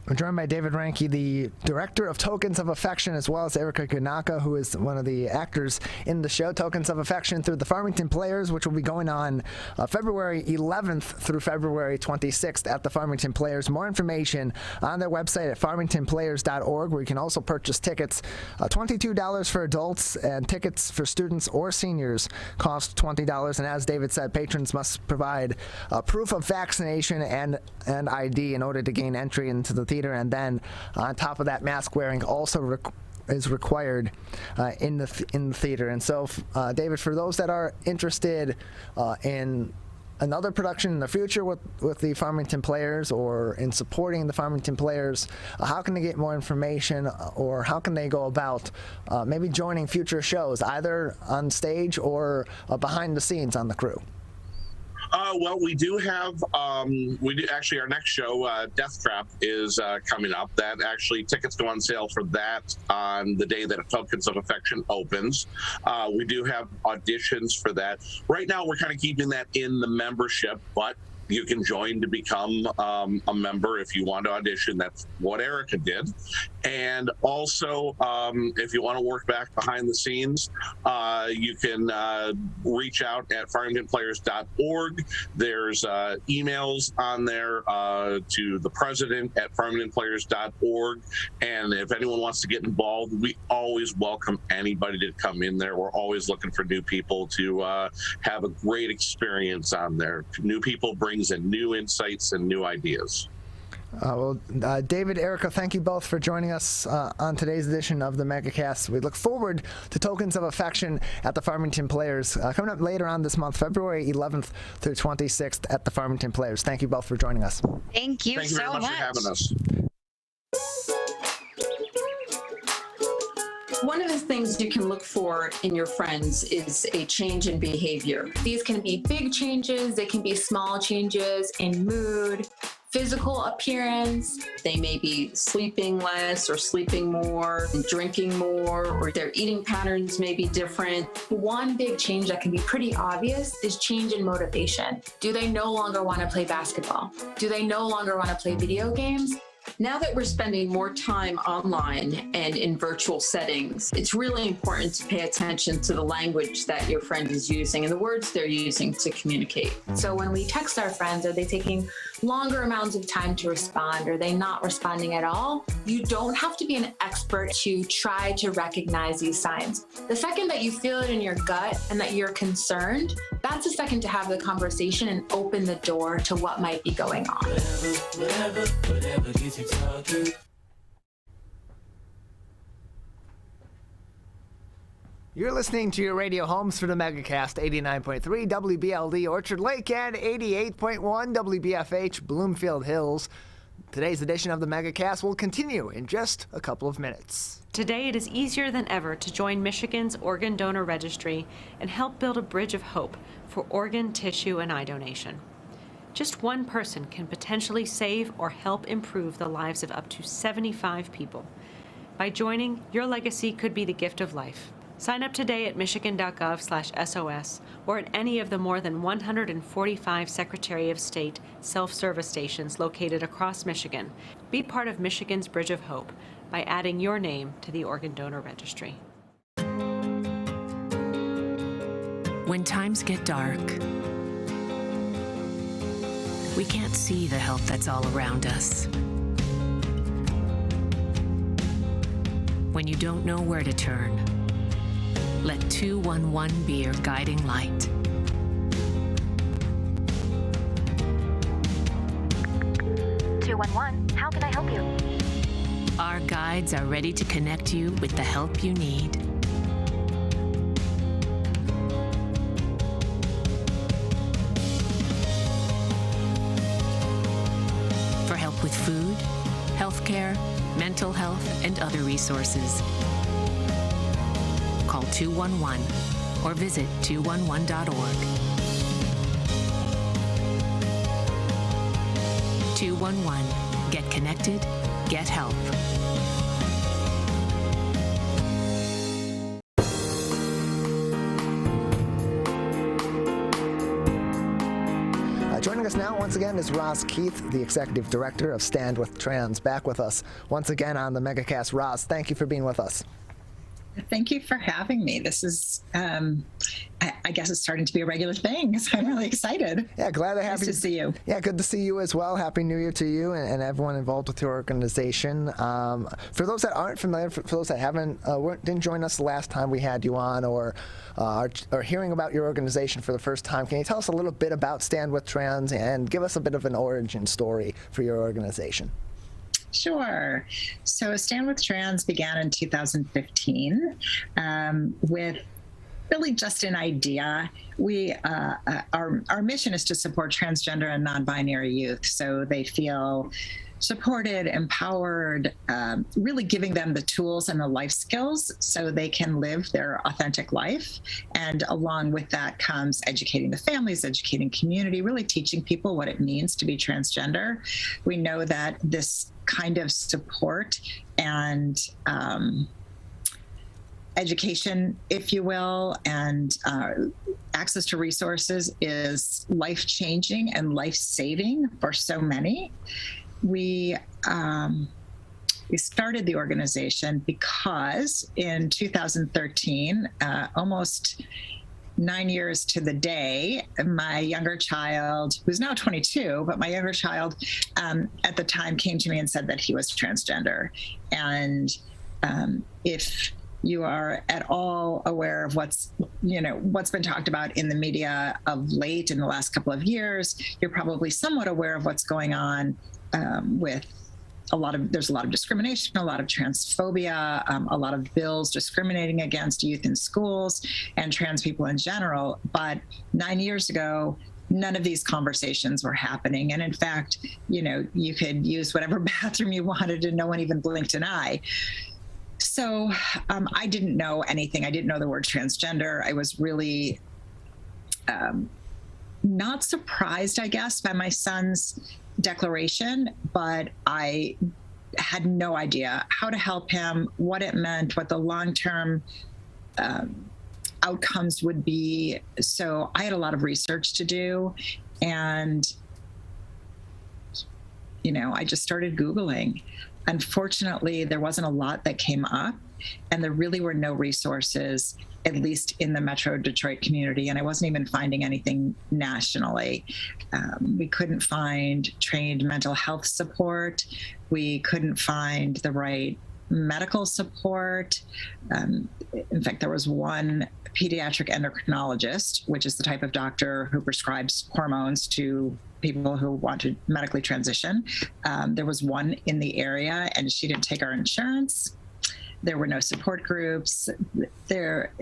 We're joined by David Ranke, the director of Tokens of Affection, as well as Erica Gunaka, who is one of the actors in the show Tokens of Affection through the Farmington Players, which will be going on February 11th through February 26th at the Farmington Players. More information on their website at farmingtonplayers.org, where you can also purchase tickets. $22 for adults, and tickets for students or seniors cost $20. And as David said, patrons must provide proof of vaccination and ID in order to gain entry into the theater. And then on top of that, mask wearing also is required in the theater. And so, David, for those that are interested in another production in the future with the Farmington Players, or in supporting the Farmington Players, how can they get more information, or how can they go about maybe joining future shows, either on stage or behind the scenes on the crew? Well, we do have, actually, our next show, Death Trap, is coming up. That actually, tickets go on sale for that on the day that Tokens of Affection opens. We do have auditions for that. Right now, we're kind of keeping that in the membership, but you can join to become a member if you want to audition. That's what Erica did. And also, if you want to work back behind the scenes, you can reach out at farmingtonplayers.org. There's emails on there to the president at farmingtonplayers.org. And if anyone wants to get involved, we always welcome anybody to come in there. We're always looking for new people to have a great experience on there. New people brings in new insights and new ideas. David, Erica, thank you both for joining us on today's edition of the Megacast. We look forward to Tokens of Affection at the Farmington Players coming up later on this month, February 11th through 26th at the Farmington Players. Thank you both for joining us. Thank you so much for having us. One of the things you can look for in your friends is a change in behavior. These can be big changes, they can be small changes in mood, physical appearance. They may be sleeping less or sleeping more, drinking more, or their eating patterns may be different. One big change that can be pretty obvious is change in motivation. Do they no longer want to play basketball? Do they no longer want to play video games? Now that we're spending more time online and in virtual settings, it's really important to pay attention to the language that your friend is using and the words they're using to communicate. So when we text our friends, are they taking longer amounts of time to respond? Are they not responding at all? You don't have to be an expert to try to recognize these signs. The second that you feel it in your gut and that you're concerned, that's the second to have the conversation and open the door to what might be going on. Whatever gets you talking. You're listening to your radio homes for the Megacast, 89.3 WBLD Orchard Lake and 88.1 WBFH Bloomfield Hills. Today's edition of the Megacast will continue in just a couple of minutes. Today it is easier than ever to join Michigan's Organ Donor Registry and help build a bridge of hope for organ, tissue, and eye donation. Just one person can potentially save or help improve the lives of up to 75 people. By joining, your legacy could be the gift of life. Sign up today at michigan.gov/SOS or at any of the more than 145 Secretary of State self-service stations located across Michigan. Be part of Michigan's Bridge of Hope by adding your name to the Organ Donor Registry. When times get dark, we can't see the help that's all around us. When you don't know where to turn, let 211 be your guiding light. 211, how can I help you? Our guides are ready to connect you with the help you need. For help with food, healthcare, mental health, and other resources, call 211 or visit 211.org. 211. Get connected, get help. Joining us now once again is Roz Keith, the Executive Director of Stand With Trans, back with us once again on the Megacast. Roz, thank you for being with us. Thank you for having me. This is, I guess it's starting to be a regular thing, so I'm really excited. Yeah, glad to have you. Nice to see you. Yeah, good to see you as well. Happy New Year to you and everyone involved with your organization. For those that aren't familiar, for those that didn't join us the last time we had you on or are hearing about your organization for the first time, can you tell us a little bit about Stand With Trans and give us a bit of an origin story for your organization? Sure. So Stand With Trans began in 2015 with really just an idea. Our mission is to support transgender and non-binary youth so they feel supported, empowered, really giving them the tools and the life skills so they can live their authentic life. And along with that comes educating the families, educating community, really teaching people what it means to be transgender. We know that this kind of support and education, if you will, and access to resources is life-changing and life-saving for so many. We started the organization because in 2013, almost 9 years to the day, my younger child, who's now 22, but my younger child at the time came to me and said that he was transgender. And if you are at all aware of what's been talked about in the media of late in the last couple of years, you're probably somewhat aware of what's going on with there's a lot of discrimination, a lot of transphobia, a lot of bills discriminating against youth in schools and trans people in general. But 9 years ago, none of these conversations were happening. And in fact, you could use whatever bathroom you wanted and no one even blinked an eye. So I didn't know anything. I didn't know the word transgender. I was really not surprised, I guess, by my son's declaration, but I had no idea how to help him, what it meant, what the long-term outcomes would be. So I had a lot of research to do, and I just started Googling. Unfortunately, there wasn't a lot that came up, and there really were no resources, at least in the Metro Detroit community, and I wasn't even finding anything nationally. We couldn't find trained mental health support. We couldn't find the right medical support. In fact, there was one pediatric endocrinologist, which is the type of doctor who prescribes hormones to people who want to medically transition. There was one in the area, and she didn't take our insurance. There were no support groups. There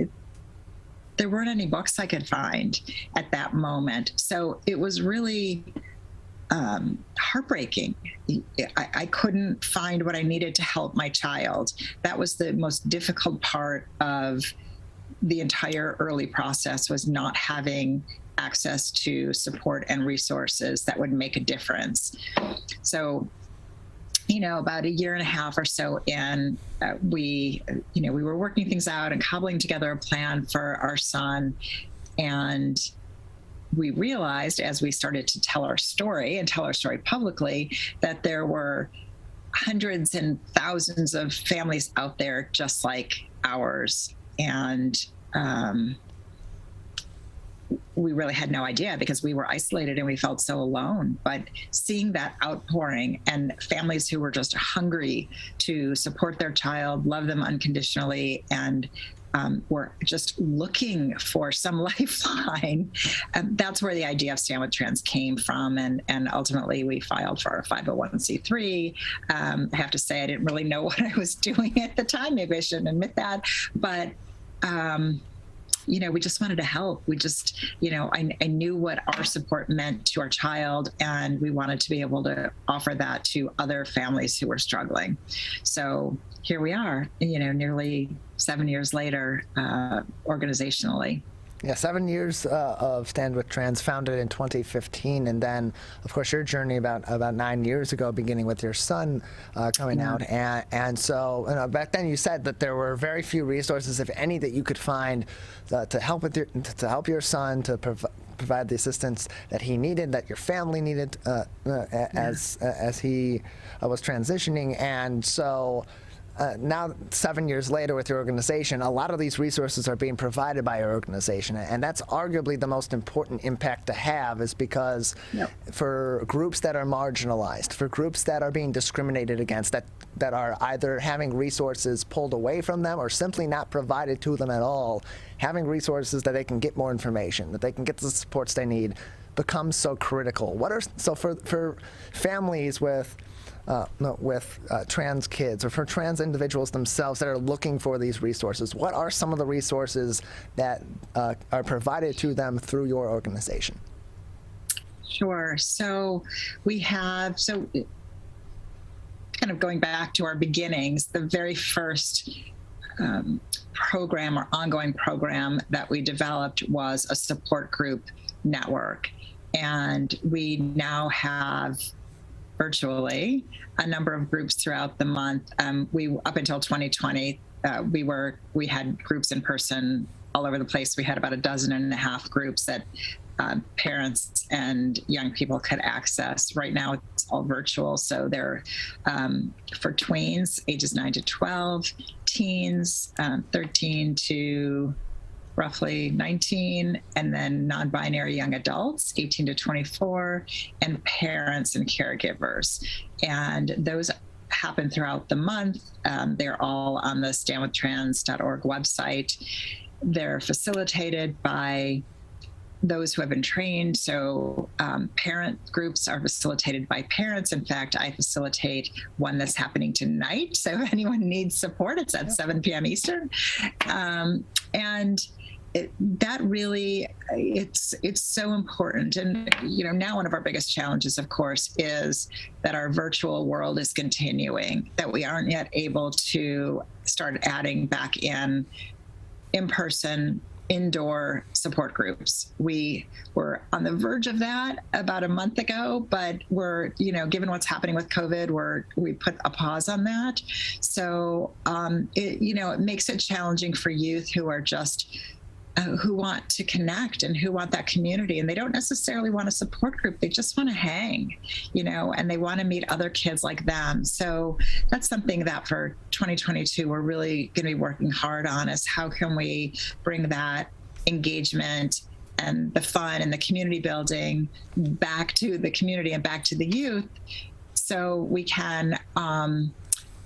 weren't any books I could find at that moment. So it was really heartbreaking. I couldn't find what I needed to help my child. That was the most difficult part of the entire early process, was not having access to support and resources that would make a difference. So, about a year and a half or so in, we were working things out and cobbling together a plan for our son. And we realized, as we started to tell our story and tell our story publicly, that there were hundreds and thousands of families out there just like ours. And we really had no idea, because we were isolated and we felt so alone. But seeing that outpouring, and families who were just hungry to support their child, love them unconditionally, and were just looking for some lifeline, that's where the idea of Stand With Trans came from. And ultimately we filed for our 501c3. I have to say, I didn't really know what I was doing at the time. Maybe I shouldn't admit that, but we just wanted to help. We just, I knew what our support meant to our child, and we wanted to be able to offer that to other families who were struggling. So here we are, nearly 7 years later, organizationally. Yeah, 7 years of Stand With Trans, founded in 2015, and then, of course, your journey about 9 years ago, beginning with your son coming out. And so back then you said that there were very few resources, if any, that you could find to help with your son, to provide the assistance that he needed, that your family needed as he was transitioning. And so now, 7 years later with your organization, a lot of these resources are being provided by your organization, and that's arguably the most important impact to have, is because for groups that are marginalized, for groups that are being discriminated against, that are either having resources pulled away from them or simply not provided to them at all, having resources that they can get more information, that they can get the supports they need, becomes so critical. So for families with trans kids, or for trans individuals themselves that are looking for these resources, what are some of the resources that are provided to them through your organization? Sure. So we have, kind of going back to our beginnings, the very first program or ongoing program that we developed was a support group network. And we now have virtually a number of groups throughout the month. Up until 2020, we had groups in person all over the place. We had about 12.5 groups that parents and young people could access. Right now it's all virtual, so they're for tweens ages 9 to 12, teens 13 to roughly 19, and then non-binary young adults 18 to 24, and parents and caregivers. And those happen throughout the month. They're all on the standwithtrans.org website. They're facilitated by those who have been trained. So parent groups are facilitated by parents. In fact, I facilitate one that's happening tonight. So if anyone needs support, it's at 7 p.m. Eastern. And that really, it's so important. And, now one of our biggest challenges, of course, is that our virtual world is continuing, that we aren't yet able to start adding back in-person indoor support groups. We were on the verge of that about a month ago, but we're, given what's happening with COVID, we put a pause on that. So, it makes it challenging for youth who are just who want to connect and who want that community, and they don't necessarily want a support group. They just want to hang, and they want to meet other kids like them. So that's something that for 2022, we're really going to be working hard on, is how can we bring that engagement and the fun and the community building back to the community and back to the youth, so we can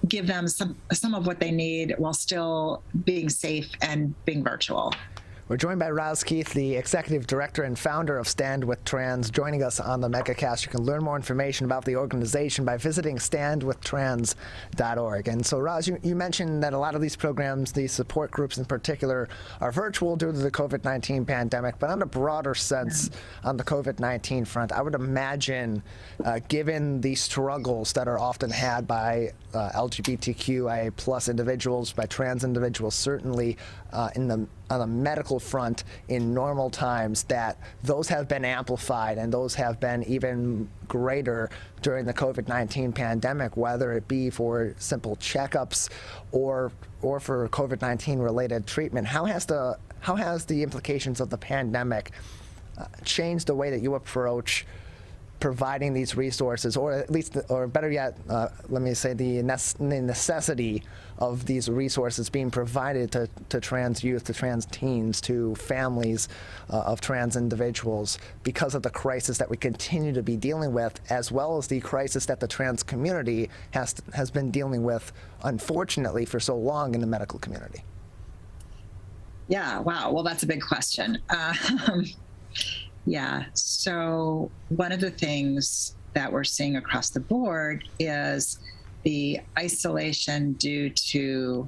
give them some of what they need while still being safe and being virtual. We're joined by Roz Keith, the Executive Director and founder of Stand With Trans, joining us on the Megacast. You can learn more information about the organization by visiting standwithtrans.org. And so, Roz, you mentioned that a lot of these programs, these support groups in particular, are virtual due to the COVID-19 pandemic. But on a broader sense, on the COVID-19 front, I would imagine, given the struggles that are often had by LGBTQIA plus individuals, by trans individuals, certainly on the medical front in normal times, that those have been amplified and those have been even greater during the COVID-19 pandemic, whether it be for simple checkups or for COVID-19 related treatment. How has the implications of the pandemic changed the way that you approach providing these resources, or at least, or better yet, let me say the necessity of these resources being provided to trans youth, to trans teens, to families of trans individuals, because of the crisis that we continue to be dealing with, as well as the crisis that the trans community has been dealing with, unfortunately, for so long in the medical community? Yeah, wow. Well, that's a big question. Yeah, so one of the things that we're seeing across the board is the isolation due to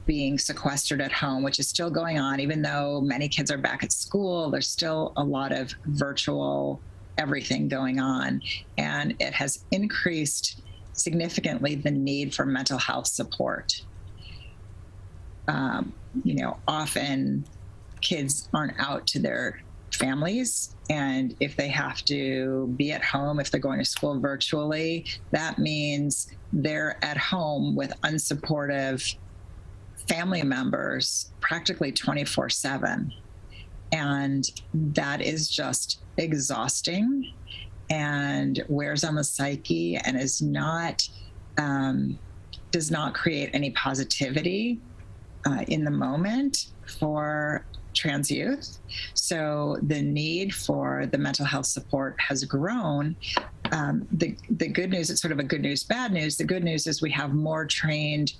being sequestered at home, which is still going on. Even though many kids are back at school, there's still a lot of virtual everything going on. And it has increased significantly the need for mental health support. Often kids aren't out to their families, and if they have to be at home, if they're going to school virtually, that means they're at home with unsupportive family members practically 24/7, and that is just exhausting and wears on the psyche and is not does not create any positivity in the moment for trans youth. So the need for the mental health support has grown. The good news, it's sort of a good news, bad news. The good news is we have more trained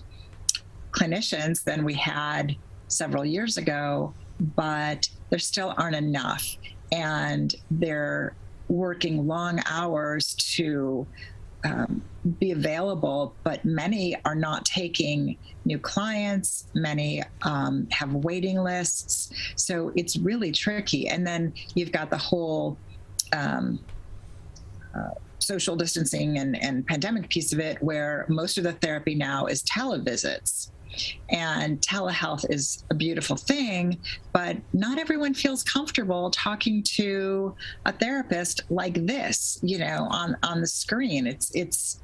clinicians than we had several years ago, but there still aren't enough. And they're working long hours to be available, but many are not taking new clients. Many have waiting lists. So it's really tricky. And then you've got the whole social distancing and pandemic piece of it, where most of the therapy now is televisits. And telehealth is a beautiful thing, but not everyone feels comfortable talking to a therapist like this, on the screen. It's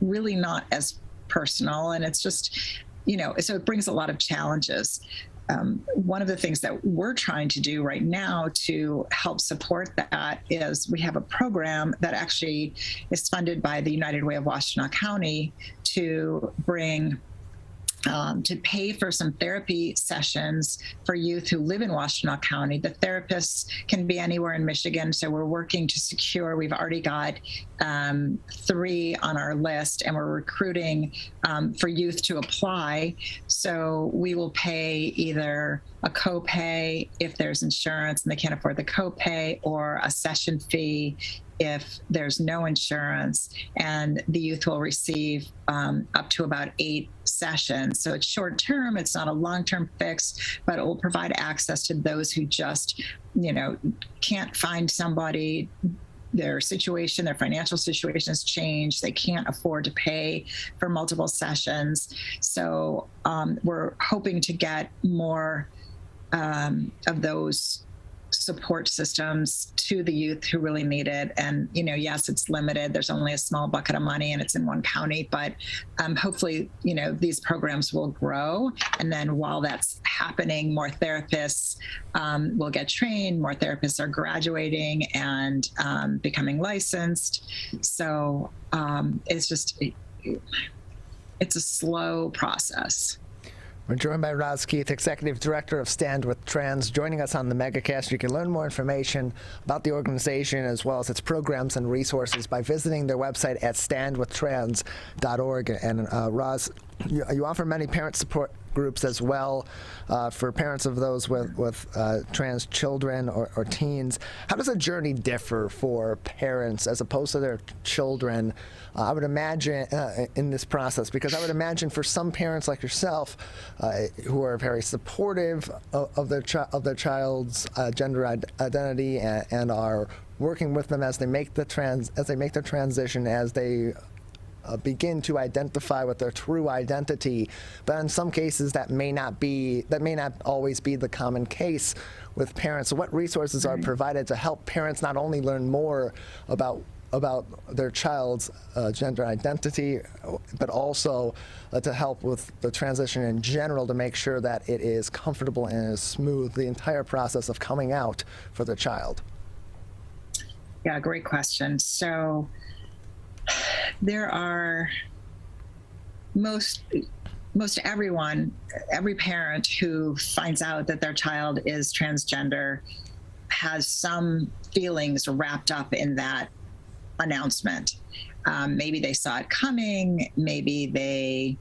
really not as personal, and it's just, so it brings a lot of challenges. One of the things that we're trying to do right now to help support that is we have a program that actually is funded by the United Way of Washtenaw County to bring to pay for some therapy sessions for youth who live in Washtenaw County. The therapists can be anywhere in Michigan, so we're working to secure. We've already got 3 on our list, and we're recruiting for youth to apply. So we will pay either a copay if there's insurance and they can't afford the copay, or a session fee if there's no insurance, and the youth will receive up to about 8 sessions. So it's short term, it's not a long-term fix, but it will provide access to those who just, can't find somebody. Their situation, their financial situation has changed. They can't afford to pay for multiple sessions. So we're hoping to get more of those support systems to the youth who really need it. And, yes, it's limited. There's only a small bucket of money and it's in one county, but hopefully, these programs will grow. And then while that's happening, more therapists will get trained, more therapists are graduating and becoming licensed. So it's a slow process. We're joined by Roz Keith, Executive Director of Stand With Trans, joining us on the Megacast. You can learn more information about the organization as well as its programs and resources by visiting their website at standwithtrans.org. And Roz, you offer many parent support groups as well for parents of those with trans children or teens. How does the journey differ for parents as opposed to their children? I would imagine in this process, because I would imagine for some parents like yourself who are very supportive of their child's gender identity and are working with them as they make their transition, as they begin to identify with their true identity. But in some cases that may not always be the common case with parents. So what resources are provided to help parents not only learn more about their child's gender identity, but also to help with the transition in general, to make sure that it is comfortable and is smooth, the entire process of coming out for the child? Yeah, great question. So there are most everyone, every parent who finds out that their child is transgender has some feelings wrapped up in that announcement. Maybe they saw it coming, maybe they,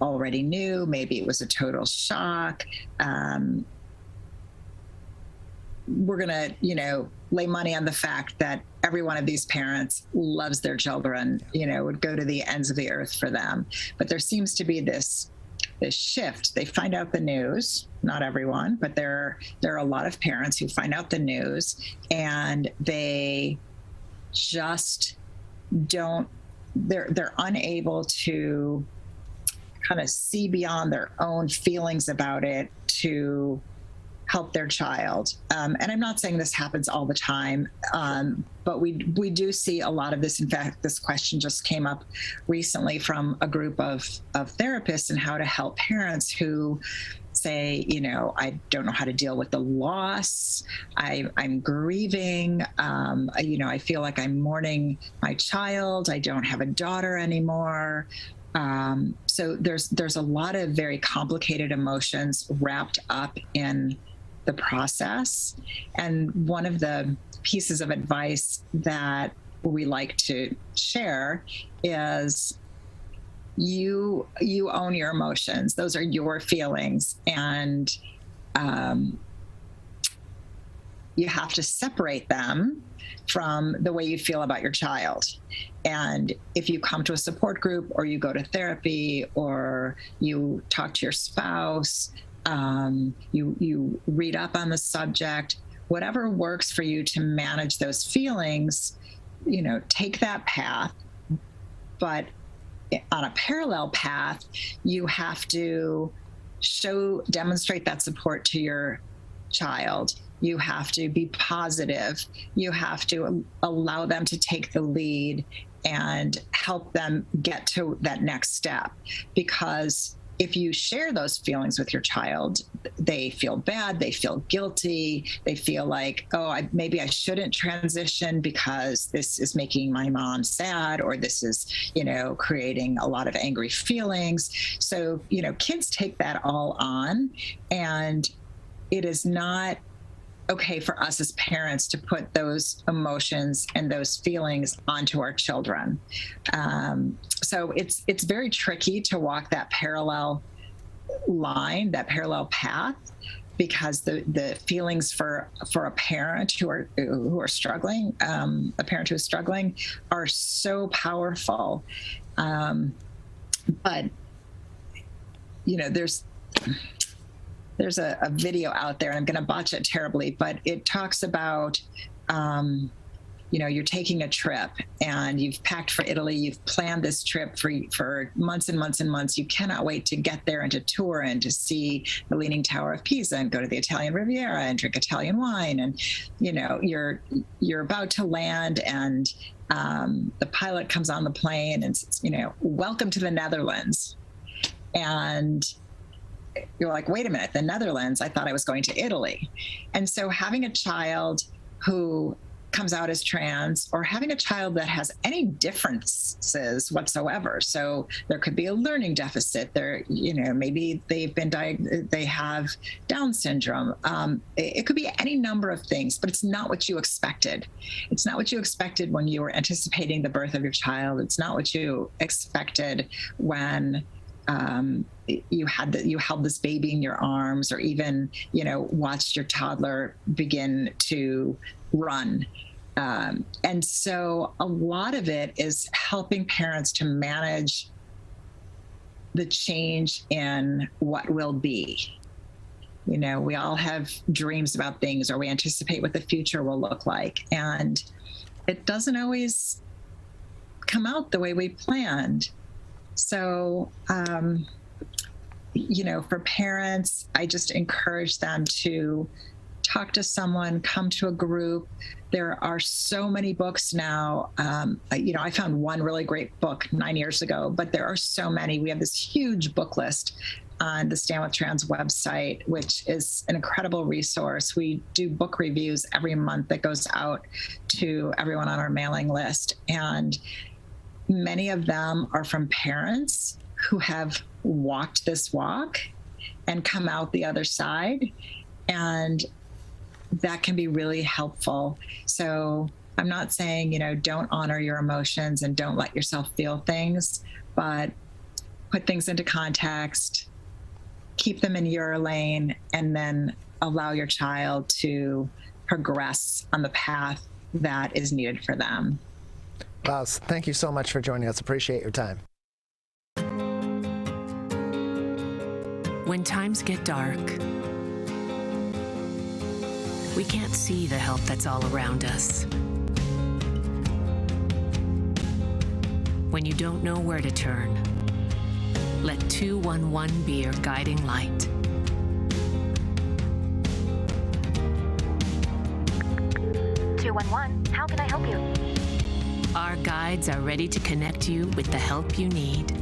already knew, maybe it was a total shock. We're gonna, lay money on the fact that every one of these parents loves their children, would go to the ends of the earth for them. But there seems to be this shift. They find out the news, not everyone, but there are a lot of parents who find out the news and they just they're unable to kind of see beyond their own feelings about it to help their child. And I'm not saying this happens all the time, but we do see a lot of this. In fact, this question just came up recently from a group of therapists and how to help parents who say, I don't know how to deal with the loss. I'm grieving. I feel like I'm mourning my child. I don't have a daughter anymore. So there's a lot of very complicated emotions wrapped up in the process. And one of the pieces of advice that we like to share is you own your emotions. Those are your feelings. And you have to separate them from the way you feel about your child. And if you come to a support group or you go to therapy or you talk to your spouse, you read up on the subject, whatever works for you to manage those feelings, take that path. But on a parallel path, you have to demonstrate that support to your child. You have to be positive. You have to allow them to take the lead and help them get to that next step. Because if you share those feelings with your child, they feel bad, they feel guilty, they feel like, maybe I shouldn't transition because this is making my mom sad, or this is, creating a lot of angry feelings. So, kids take that all on, and it is not okay for us as parents to put those emotions and those feelings onto our children. So it's very tricky to walk that parallel line, that parallel path, because the feelings for a parent who are struggling, a parent who is struggling, are so powerful. But there's a video out there, and I'm going to botch it terribly, but it talks about, you're taking a trip and you've packed for Italy. You've planned this trip for months and months and months. You cannot wait to get there and to tour and to see the Leaning Tower of Pisa and go to the Italian Riviera and drink Italian wine. And, you're about to land, and the pilot comes on the plane and says, welcome to the Netherlands. And you're like, wait a minute, the Netherlands? I thought I was going to Italy. And so having a child who comes out as trans, or having a child that has any differences whatsoever. So there could be a learning deficit. Maybe they have Down syndrome. It could be any number of things, but it's not what you expected. It's not what you expected when you were anticipating the birth of your child. It's not what you expected when you held this baby in your arms, or even, watched your toddler begin to run. And so a lot of it is helping parents to manage the change in what will be. We all have dreams about things, or we anticipate what the future will look like. And it doesn't always come out the way we planned. So, for parents, I just encourage them to talk to someone, come to a group. There are so many books now. I found one really great book 9 years ago, but there are so many. We have this huge book list on the Stand With Trans website, which is an incredible resource. We do book reviews every month that goes out to everyone on our mailing list. And many of them are from parents who have walked this walk and come out the other side. And that can be really helpful. So I'm not saying, don't honor your emotions and don't let yourself feel things, but put things into context, keep them in your lane, and then allow your child to progress on the path that is needed for them. Wow, thank you so much for joining us. Appreciate your time. When times get dark, we can't see the help that's all around us. When you don't know where to turn, let 211 be your guiding light. How can I help you? Our guides are ready to connect you with the help you need.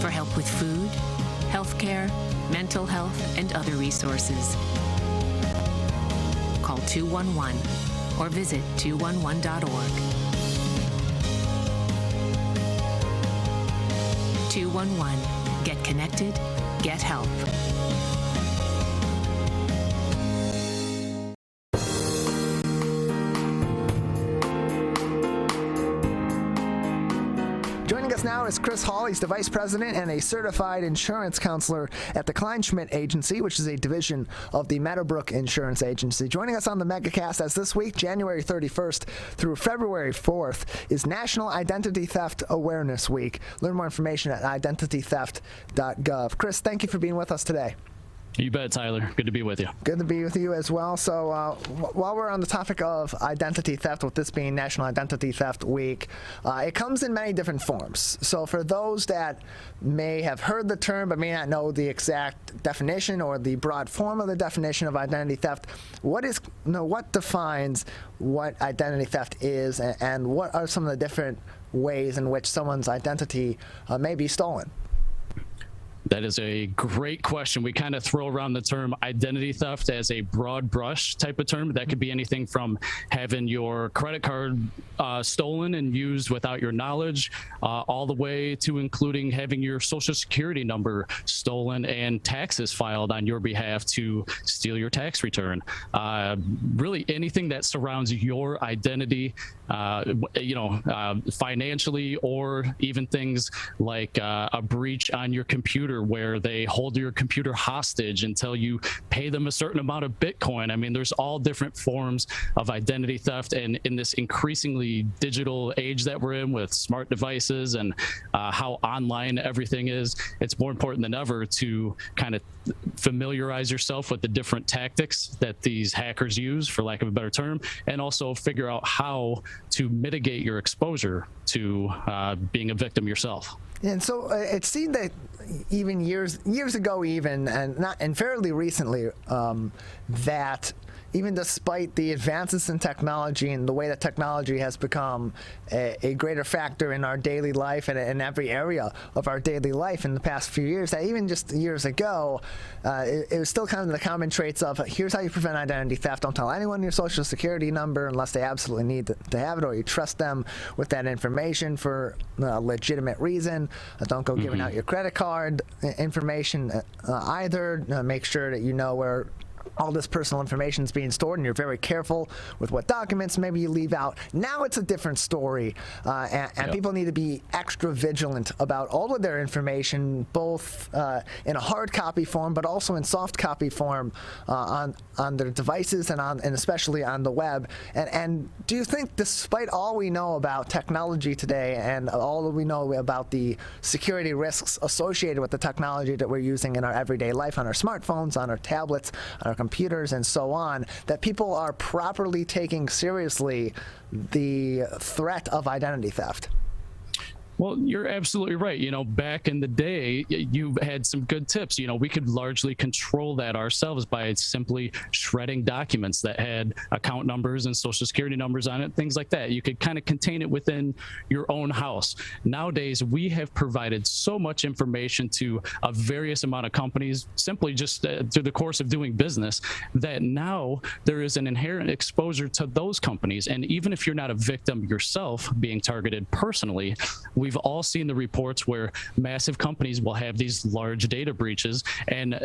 For help with food, healthcare, mental health, and other resources, call 211 or visit 211.org. 211. Get connected, get help. Joining us now is Chris Hall. He's the Vice President and a certified insurance counselor at the Kleinschmidt Agency, which is a division of the Meadowbrook Insurance Agency. Joining us on the Megacast as this week, January 31st through February 4th, is National Identity Theft Awareness Week. Learn more information at identitytheft.gov. Chris, thank you for being with us today. You bet, Tyler. Good to be with you. Good to be with you as well. So while we're on the topic of identity theft, with this being National Identity Theft Week, it comes in many different forms. So for those that may have heard the term but may not know the exact definition or the broad form of the definition of identity theft, what defines what identity theft is, and what are some of the different ways in which someone's identity may be stolen? That is a great question. We kind of throw around the term identity theft as a broad brush type of term. That could be anything from having your credit card stolen and used without your knowledge, all the way to including having your social security number stolen and taxes filed on your behalf to steal your tax return. Really anything that surrounds your identity, financially, or even things like a breach on your computer where they hold your computer hostage until you pay them a certain amount of Bitcoin. I mean, there's all different forms of identity theft. And in this increasingly digital age that we're in with smart devices and how online everything is, it's more important than ever to kind of familiarize yourself with the different tactics that these hackers use, for lack of a better term, and also figure out how to mitigate your exposure to being a victim yourself. And so it seemed that even years ago, and fairly recently, that even despite the advances in technology and the way that technology has become a greater factor in our daily life and in every area of our daily life in the past few years, that even just years ago, it was still kind of the common traits of, here's how you prevent identity theft. Don't tell anyone your social security number unless they absolutely need to have it, or you trust them with that information for a legitimate reason. Don't go giving out your credit card information either. Make sure that you know where all this personal information is being stored, and you're very careful with what documents maybe you leave out. Now it's a different story, and people need to be extra vigilant about all of their information, both in a hard copy form, but also in soft copy form on their devices and especially on the web. And do you think, despite all we know about technology today and all that we know about the security risks associated with the technology that we're using in our everyday life, on our smartphones, on our tablets, on our computers, and so on, that people are properly taking seriously the threat of identity theft? Well, you're absolutely right. You know, back in the day, you had some good tips. You know, we could largely control that ourselves by simply shredding documents that had account numbers and social security numbers on it, things like that. You could kind of contain it within your own house. Nowadays, we have provided so much information to a various amount of companies, simply just through the course of doing business, that now there is an inherent exposure to those companies. And even if you're not a victim yourself being targeted personally, we've all seen the reports where massive companies will have these large data breaches, and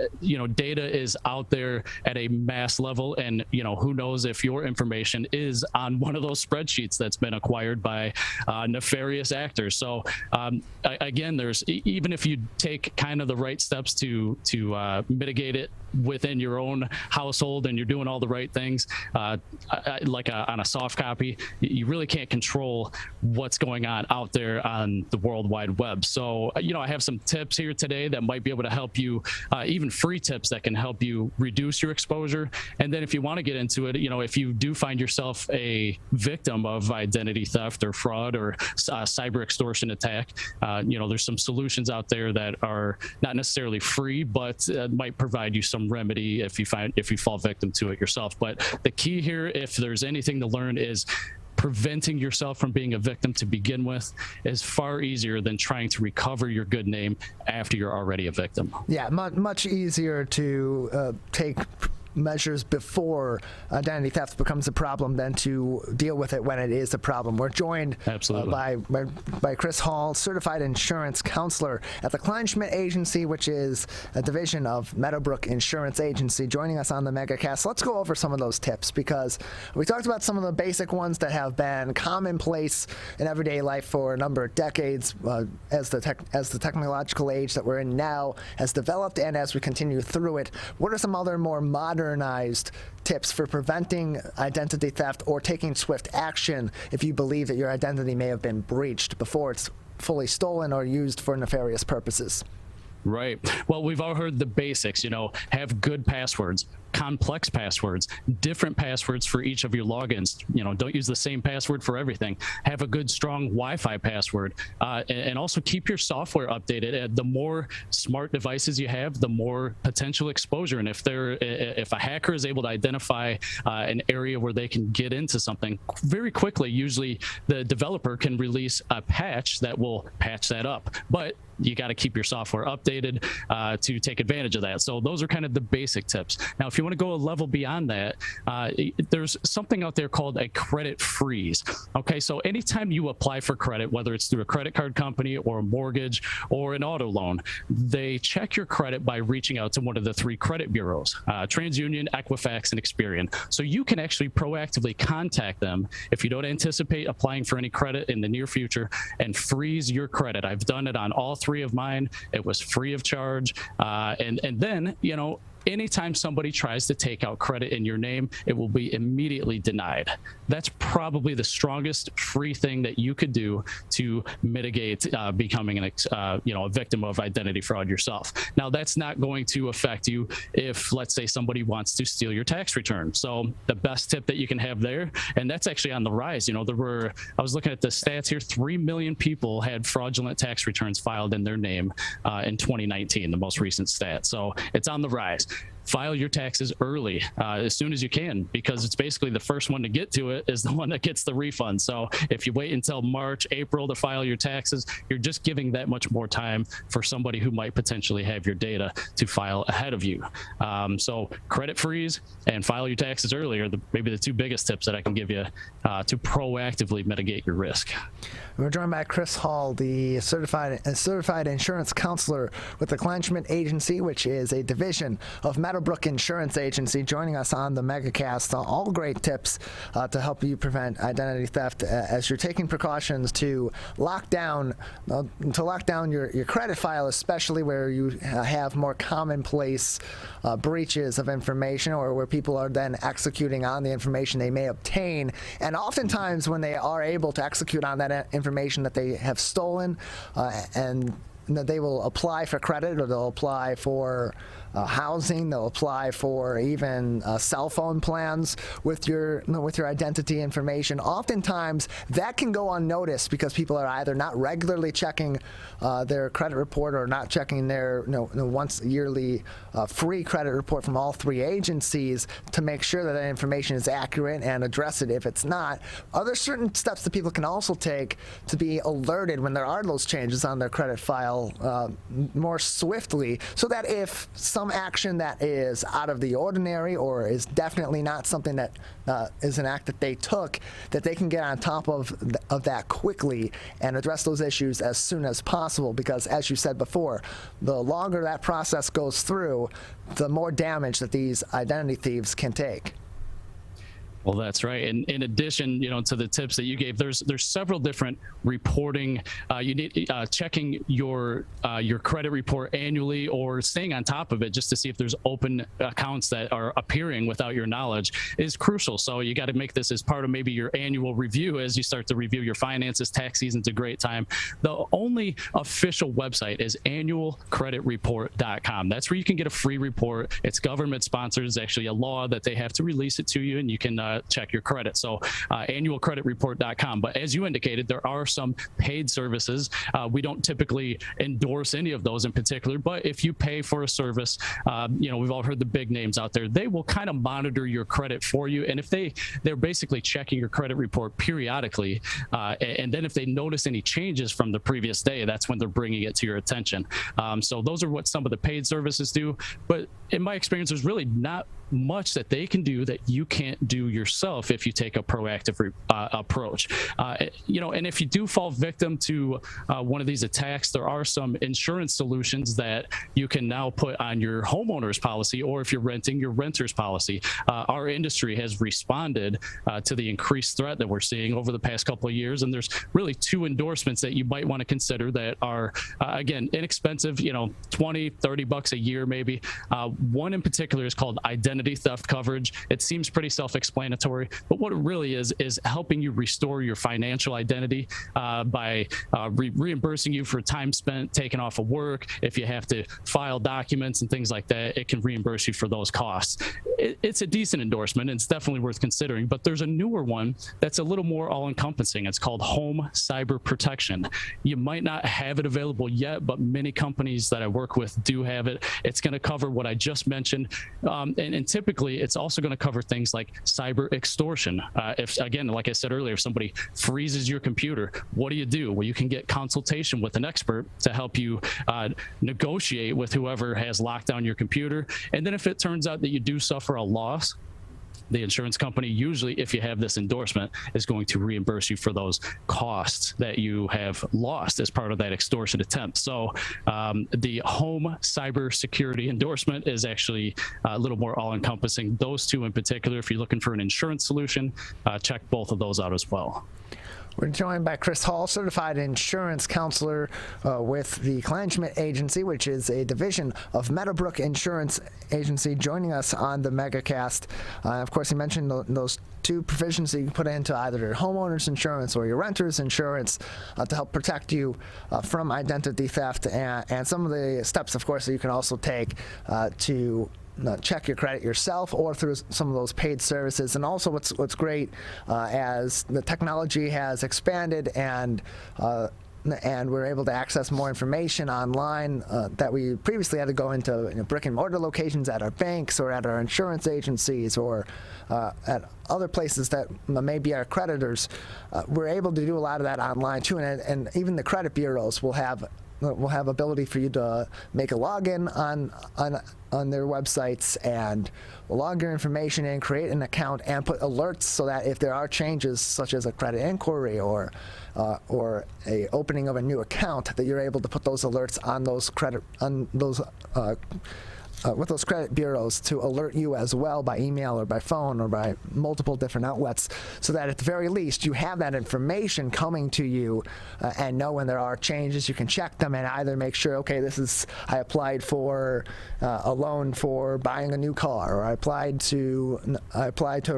data is out there at a mass level, and who knows if your information is on one of those spreadsheets that's been acquired by nefarious actors. So again, there's, even if you take kind of the right steps to mitigate it within your own household and you're doing all the right things, like on a soft copy, you really can't control what's going on out there on the World Wide Web. So, I have some tips here today that might be able to help you, even free tips that can help you reduce your exposure. And then if you want to get into it, if you do find yourself a victim of identity theft or fraud or cyber extortion attack, there's some solutions out there that are not necessarily free, but might provide you some remedy if you fall victim to it yourself. But the key here, if there's anything to learn, is preventing yourself from being a victim to begin with is far easier than trying to recover your good name after you're already a victim. Yeah, much easier to take measures before identity theft becomes a problem than to deal with it when it is a problem. We're joined by Chris Hall, certified insurance counselor at the Kleinschmidt Agency, which is a division of Meadowbrook Insurance Agency, joining us on the Megacast. Let's go over some of those tips, because we talked about some of the basic ones that have been commonplace in everyday life for a number of decades as the technological age that we're in now has developed, and as we continue through it. What are some other more modernized tips for preventing identity theft or taking swift action if you believe that your identity may have been breached before it's fully stolen or used for nefarious purposes? Right. Well, we've all heard the basics, have good passwords, complex passwords, different passwords for each of your logins. Don't use the same password for everything. Have a good, strong Wi-Fi password, and also keep your software updated. The more smart devices you have, the more potential exposure. And if a hacker is able to identify an area where they can get into something very quickly, usually the developer can release a patch that will patch that up. But you got to keep your software updated to take advantage of that. So those are kind of the basic tips. Now, if you want to go a level beyond that, there's something out there called a credit freeze. Okay, so anytime you apply for credit, whether it's through a credit card company or a mortgage or an auto loan, they check your credit by reaching out to one of the three credit bureaus, TransUnion, Equifax, and Experian. So you can actually proactively contact them if you don't anticipate applying for any credit in the near future and freeze your credit. I've done it on all three three of mine. It was free of charge. And then, anytime somebody tries to take out credit in your name, it will be immediately denied. That's probably the strongest free thing that you could do to mitigate becoming a victim of identity fraud yourself. Now, that's not going to affect you if, let's say, somebody wants to steal your tax return. So the best tip that you can have there, and that's actually on the rise. I was looking at the stats here, 3 million people had fraudulent tax returns filed in their name in 2019, the most recent stat. So it's on the rise. File your taxes early, as soon as you can, because it's basically the first one to get to it is the one that gets the refund. So if you wait until March, April to file your taxes, you're just giving that much more time for somebody who might potentially have your data to file ahead of you. So credit freeze and file your taxes early are maybe the two biggest tips that I can give you to proactively mitigate your risk. We're joined by Chris Hall, the certified insurance counselor with the Clenchment Agency, which is a division of Meadowbrook Insurance Agency, joining us on the Megacast. All great tips to help you prevent identity theft as you're taking precautions to lock down your credit file, especially where you have more commonplace breaches of information, or where people are then executing on the information they may obtain. And oftentimes when they are able to execute on that information that they have stolen, and they will apply for credit, or they'll apply for housing, they'll apply for even cell phone plans with your identity information. Oftentimes that can go unnoticed because people are either not regularly checking their credit report, or not checking their once yearly free credit report from all three agencies to make sure that that information is accurate and address it if it's not. Are there certain steps that people can also take to be alerted when there are those changes on their credit file more swiftly, so that if some action that is out of the ordinary, or is definitely not something that is an act that they took, that they can get on top of that quickly and address those issues as soon as possible? Because as you said before, the longer that process goes through, the more damage that these identity thieves can take. Well, that's right. And in addition, to the tips that you gave, there's several different reporting. You need checking your credit report annually, or staying on top of it just to see if there's open accounts that are appearing without your knowledge is crucial. So you got to make this as part of maybe your annual review as you start to review your finances. Tax season's a great time. The only official website is annualcreditreport.com. That's where you can get a free report. It's government sponsored. It's actually a law that they have to release it to you, and you can check your credit. So annualcreditreport.com. But as you indicated, there are some paid services. We don't typically endorse any of those in particular, but if you pay for a service, we've all heard the big names out there. They will kind of monitor your credit for you. And if they're basically checking your credit report periodically, and then if they notice any changes from the previous day, that's when they're bringing it to your attention. So those are what some of the paid services do. But in my experience, there's really not much that they can do that you can't do yourself if you take a proactive approach. And if you do fall victim to one of these attacks, there are some insurance solutions that you can now put on your homeowner's policy, or if you're renting, your renter's policy. Our industry has responded to the increased threat that we're seeing over the past couple of years, and there's really two endorsements that you might want to consider that are, again, inexpensive, $20-30 a year maybe. One in particular is called identity theft coverage. It seems pretty self-explanatory, but what it really is helping you restore your financial identity by reimbursing you for time spent taking off of work. If you have to file documents and things like that, it can reimburse you for those costs. It's a decent endorsement, and it's definitely worth considering, but there's a newer one that's a little more all-encompassing. It's called Home Cyber Protection. You might not have it available yet, but many companies that I work with do have it. It's going to cover what I just mentioned, and typically it's also going to cover things like cyber extortion. If, again, like I said earlier, if somebody freezes your computer, what do? Well, you can get consultation with an expert to help you negotiate with whoever has locked down your computer. And then if it turns out that you do suffer a loss, the insurance company, usually if you have this endorsement, is going to reimburse you for those costs that you have lost as part of that extortion attempt. So the home cybersecurity endorsement is actually a little more all-encompassing. Those two in particular, if you're looking for an insurance solution, check both of those out as well. We're joined by Chris Hall, certified insurance counselor with the Kleinschmidt Agency, which is a division of Meadowbrook Insurance Agency, joining us on the Megacast. Of course, he mentioned those two provisions that you can put into either your homeowner's insurance or your renter's insurance to help protect you from identity theft, and some of the steps, of course, that you can also take to check your credit yourself or through some of those paid services. And also what's great as the technology has expanded and we're able to access more information online that we previously had to go into brick and mortar locations at our banks or at our insurance agencies or at other places that may be our creditors. We're able to do a lot of that online too, and even the credit bureaus will have ability for you to make a login on their websites and log your information in, create an account, and put alerts so that if there are changes such as a credit inquiry or a opening of a new account, that you're able to put those alerts on those with those credit bureaus to alert you as well by email or by phone or by multiple different outlets, so that at the very least you have that information coming to you and know when there are changes. You can check them and either make sure, okay, I applied for a loan for buying a new car, or I applied to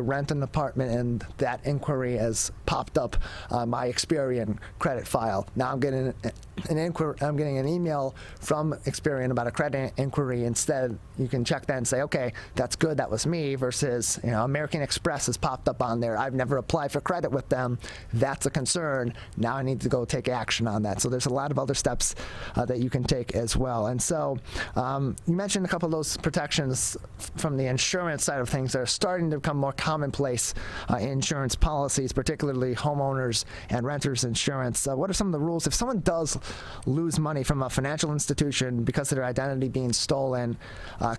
rent an apartment and that inquiry has popped up on my Experian credit file. Now I'm getting an email from Experian about a credit inquiry instead. You can check that and say, okay, that's good, that was me, versus American Express has popped up on there. I've never applied for credit with them. That's a concern. Now I need to go take action on that. So there's a lot of other steps that you can take as well. And so you mentioned a couple of those protections from the insurance side of things that are starting to become more commonplace in insurance policies, particularly homeowners and renters insurance. What are some of the rules if someone does lose money from a financial institution because of their identity being stolen?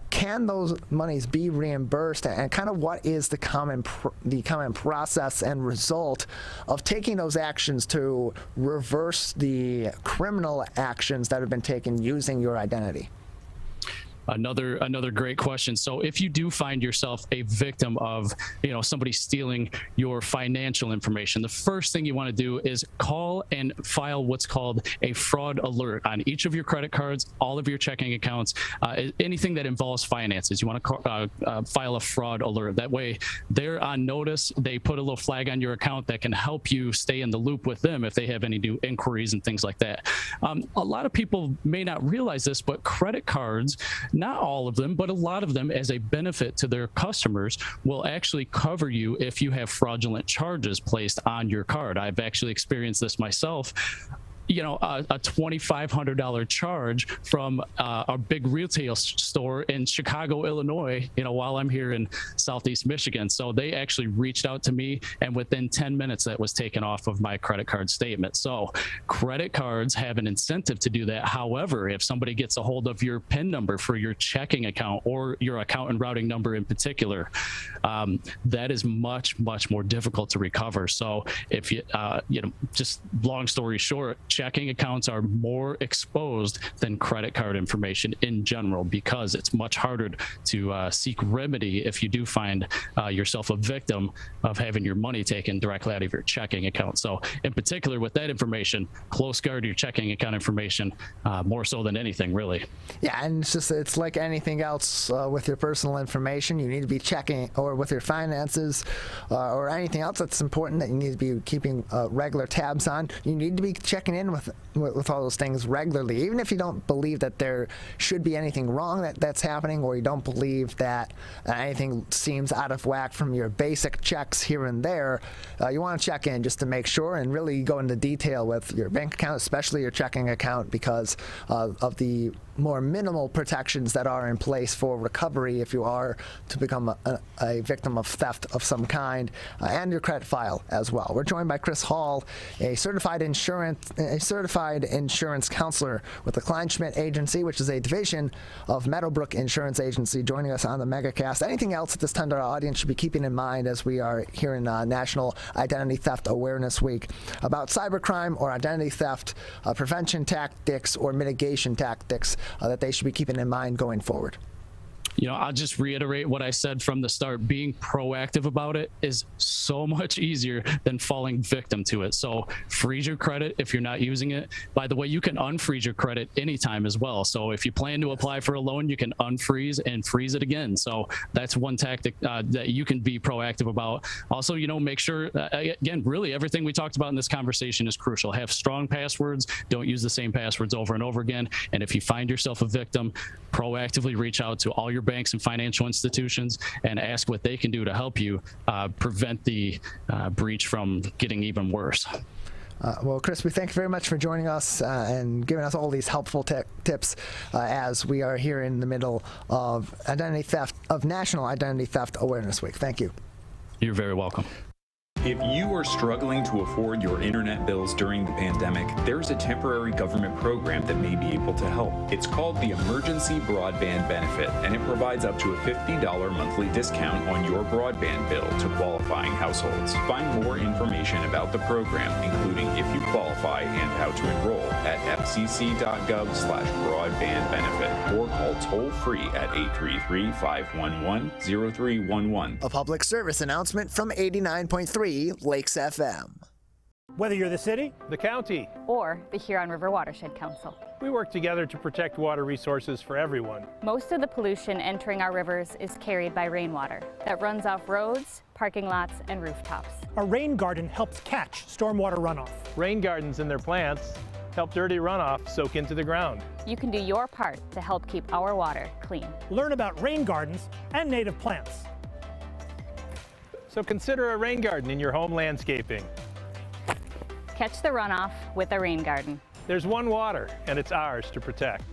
Can those monies be reimbursed, and kind of what is the common process and result of taking those actions to reverse the criminal actions that have been taken using your identity? Another great question. So if you do find yourself a victim of, somebody stealing your financial information, the first thing you want to do is call and file what's called a fraud alert on each of your credit cards, all of your checking accounts, anything that involves finances. You want to file a fraud alert. That way they're on notice. They put a little flag on your account that can help you stay in the loop with them if they have any new inquiries and things like that. A lot of people may not realize this, but credit cards, not all of them, but a lot of them, as a benefit to their customers, will actually cover you if you have fraudulent charges placed on your card. I've actually experienced this myself. A $2,500 charge from a big retail store in Chicago, Illinois, while I'm here in Southeast Michigan. So they actually reached out to me, and within 10 minutes that was taken off of my credit card statement. So credit cards have an incentive to do that. However, if somebody gets a hold of your PIN number for your checking account or your account and routing number in particular, that is much, much more difficult to recover. So if you, just long story short, checking accounts are more exposed than credit card information in general, because it's much harder to seek remedy if you do find yourself a victim of having your money taken directly out of your checking account. So in particular with that information, close guard your checking account information more so than anything, really. Yeah, and it's like anything else with your personal information. You need to be checking, or with your finances or anything else that's important that you need to be keeping regular tabs on. You need to be checking in with all those things regularly, even if you don't believe that there should be anything wrong that's happening, or you don't believe that anything seems out of whack from your basic checks here and there. You want to check in just to make sure and really go into detail with your bank account, especially your checking account, because of the more minimal protections that are in place for recovery if you are to become a victim of theft of some kind, and your credit file as well. We're joined by Chris Hall, a certified insurance counselor with the Kleinschmidt Agency, which is a division of Meadowbrook Insurance Agency, joining us on the Megacast. Anything else at this time that our audience should be keeping in mind as we are here in National Identity Theft Awareness Week about cybercrime or identity theft, prevention tactics or mitigation tactics that they should be keeping in mind going forward? I'll just reiterate what I said from the start. Being proactive about it is so much easier than falling victim to it. So freeze your credit if you're not using it. By the way, you can unfreeze your credit anytime as well. So if you plan to apply for a loan, you can unfreeze and freeze it again. So that's one tactic that you can be proactive about. Also, make sure, again, really everything we talked about in this conversation is crucial. Have strong passwords. Don't use the same passwords over and over again. And if you find yourself a victim, proactively reach out to all your banks and financial institutions and ask what they can do to help you prevent the breach from getting even worse. Well, Chris, we thank you very much for joining us and giving us all these helpful tips as we are here in the middle of National Identity Theft Awareness Week. Thank you. You're very welcome. If you are struggling to afford your internet bills during the pandemic, there's a temporary government program that may be able to help. It's called the Emergency Broadband Benefit, and it provides up to a $50 monthly discount on your broadband bill to qualifying households. Find more information about the program, including if you qualify and how to enroll, at fcc.gov/broadbandbenefit or call toll-free at 833-511-0311. A public service announcement from 89.3 Lakes FM. Whether you're the city, the county, or the Huron River Watershed Council, we work together to protect water resources for everyone. Most of the pollution entering our rivers is carried by rainwater that runs off roads, parking lots, and rooftops. A rain garden helps catch stormwater runoff. Rain gardens and their plants help dirty runoff soak into the ground. You can do your part to help keep our water clean. Learn about rain gardens and native plants. So consider a rain garden in your home landscaping. Catch the runoff with a rain garden. There's one water, and it's ours to protect.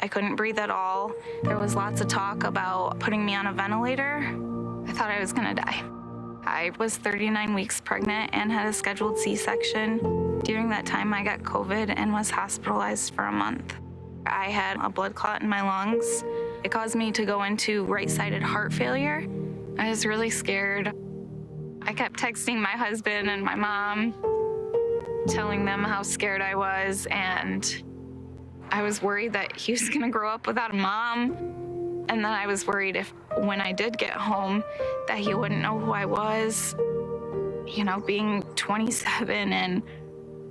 I couldn't breathe at all. There was lots of talk about putting me on a ventilator. I thought I was gonna die. I was 39 weeks pregnant and had a scheduled C-section. During that time, I got COVID and was hospitalized for a month. I had a blood clot in my lungs. It caused me to go into right-sided heart failure. I was really scared. I kept texting my husband and my mom, telling them how scared I was, and I was worried that he was gonna grow up without a mom. And then I was worried if, when I did get home, that he wouldn't know who I was. Being 27 and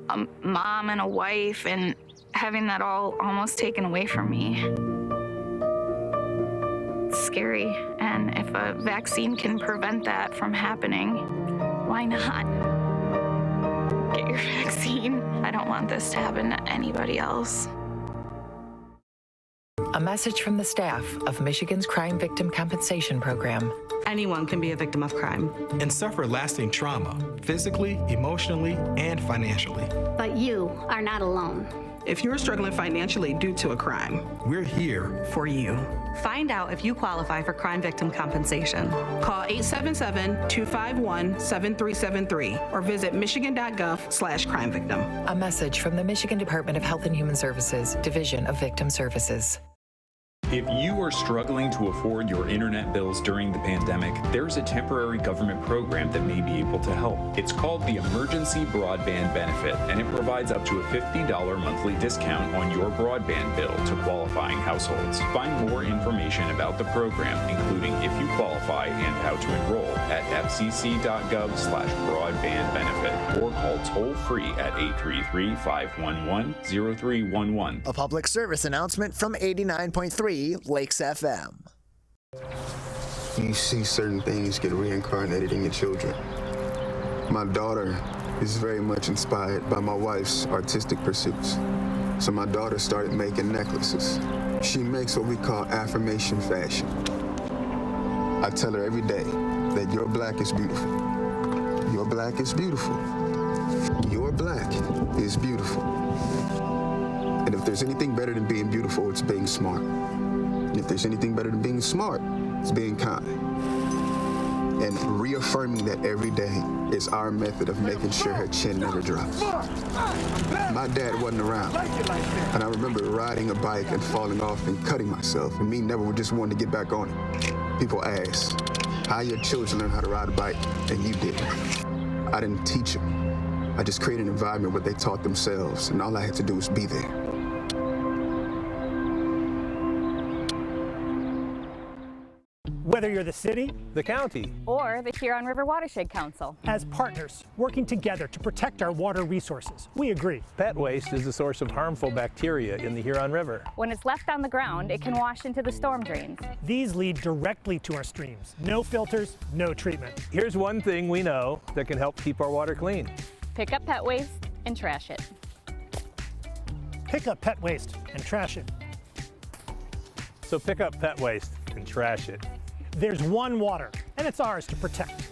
a mom and a wife and having that all almost taken away from me. It's scary, and if a vaccine can prevent that from happening, why not? Get your vaccine. I don't want this to happen to anybody else. A message from the staff of Michigan's Crime Victim Compensation Program. Anyone can be a victim of crime and suffer lasting trauma, physically, emotionally, and financially. But you are not alone. If you're struggling financially due to a crime, we're here for you. Find out if you qualify for crime victim compensation. Call 877-251-7373 or visit michigan.gov/crime-victim. A message from the Michigan Department of Health and Human Services, Division of Victim Services. If you are struggling to afford your internet bills during the pandemic, there's a temporary government program that may be able to help. It's called the Emergency Broadband Benefit, and it provides up to a $50 monthly discount on your broadband bill to qualifying households. Find more information about the program, including if you qualify and how to enroll, at fcc.gov/broadbandbenefit or call toll-free at 833-511-0311. A public service announcement from 89.3 Lakes FM. You see certain things get reincarnated in your children. My daughter is very much inspired by my wife's artistic pursuits. So my daughter started making necklaces. She makes what we call affirmation fashion. I tell her every day that your black is beautiful. Your black is beautiful. Your black is beautiful. And if there's anything better than being beautiful, it's being smart. And if there's anything better than being smart, it's being kind. And reaffirming that every day is our method of making sure her chin never drops. My dad wasn't around, and I remember riding a bike and falling off and cutting myself, and me never just wanted to get back on it. People ask, how your children learn how to ride a bike, and you didn't. I didn't teach them. I just created an environment where they taught themselves, and all I had to do was be there. Whether you're the city, the county, or the Huron River Watershed Council. As partners, working together to protect our water resources, we agree. Pet waste is a source of harmful bacteria in the Huron River. When it's left on the ground, it can wash into the storm drains. These lead directly to our streams. No filters, no treatment. Here's one thing we know that can help keep our water clean. Pick up pet waste and trash it. Pick up pet waste and trash it. So pick up pet waste and trash it. There's one water, and it's ours to protect.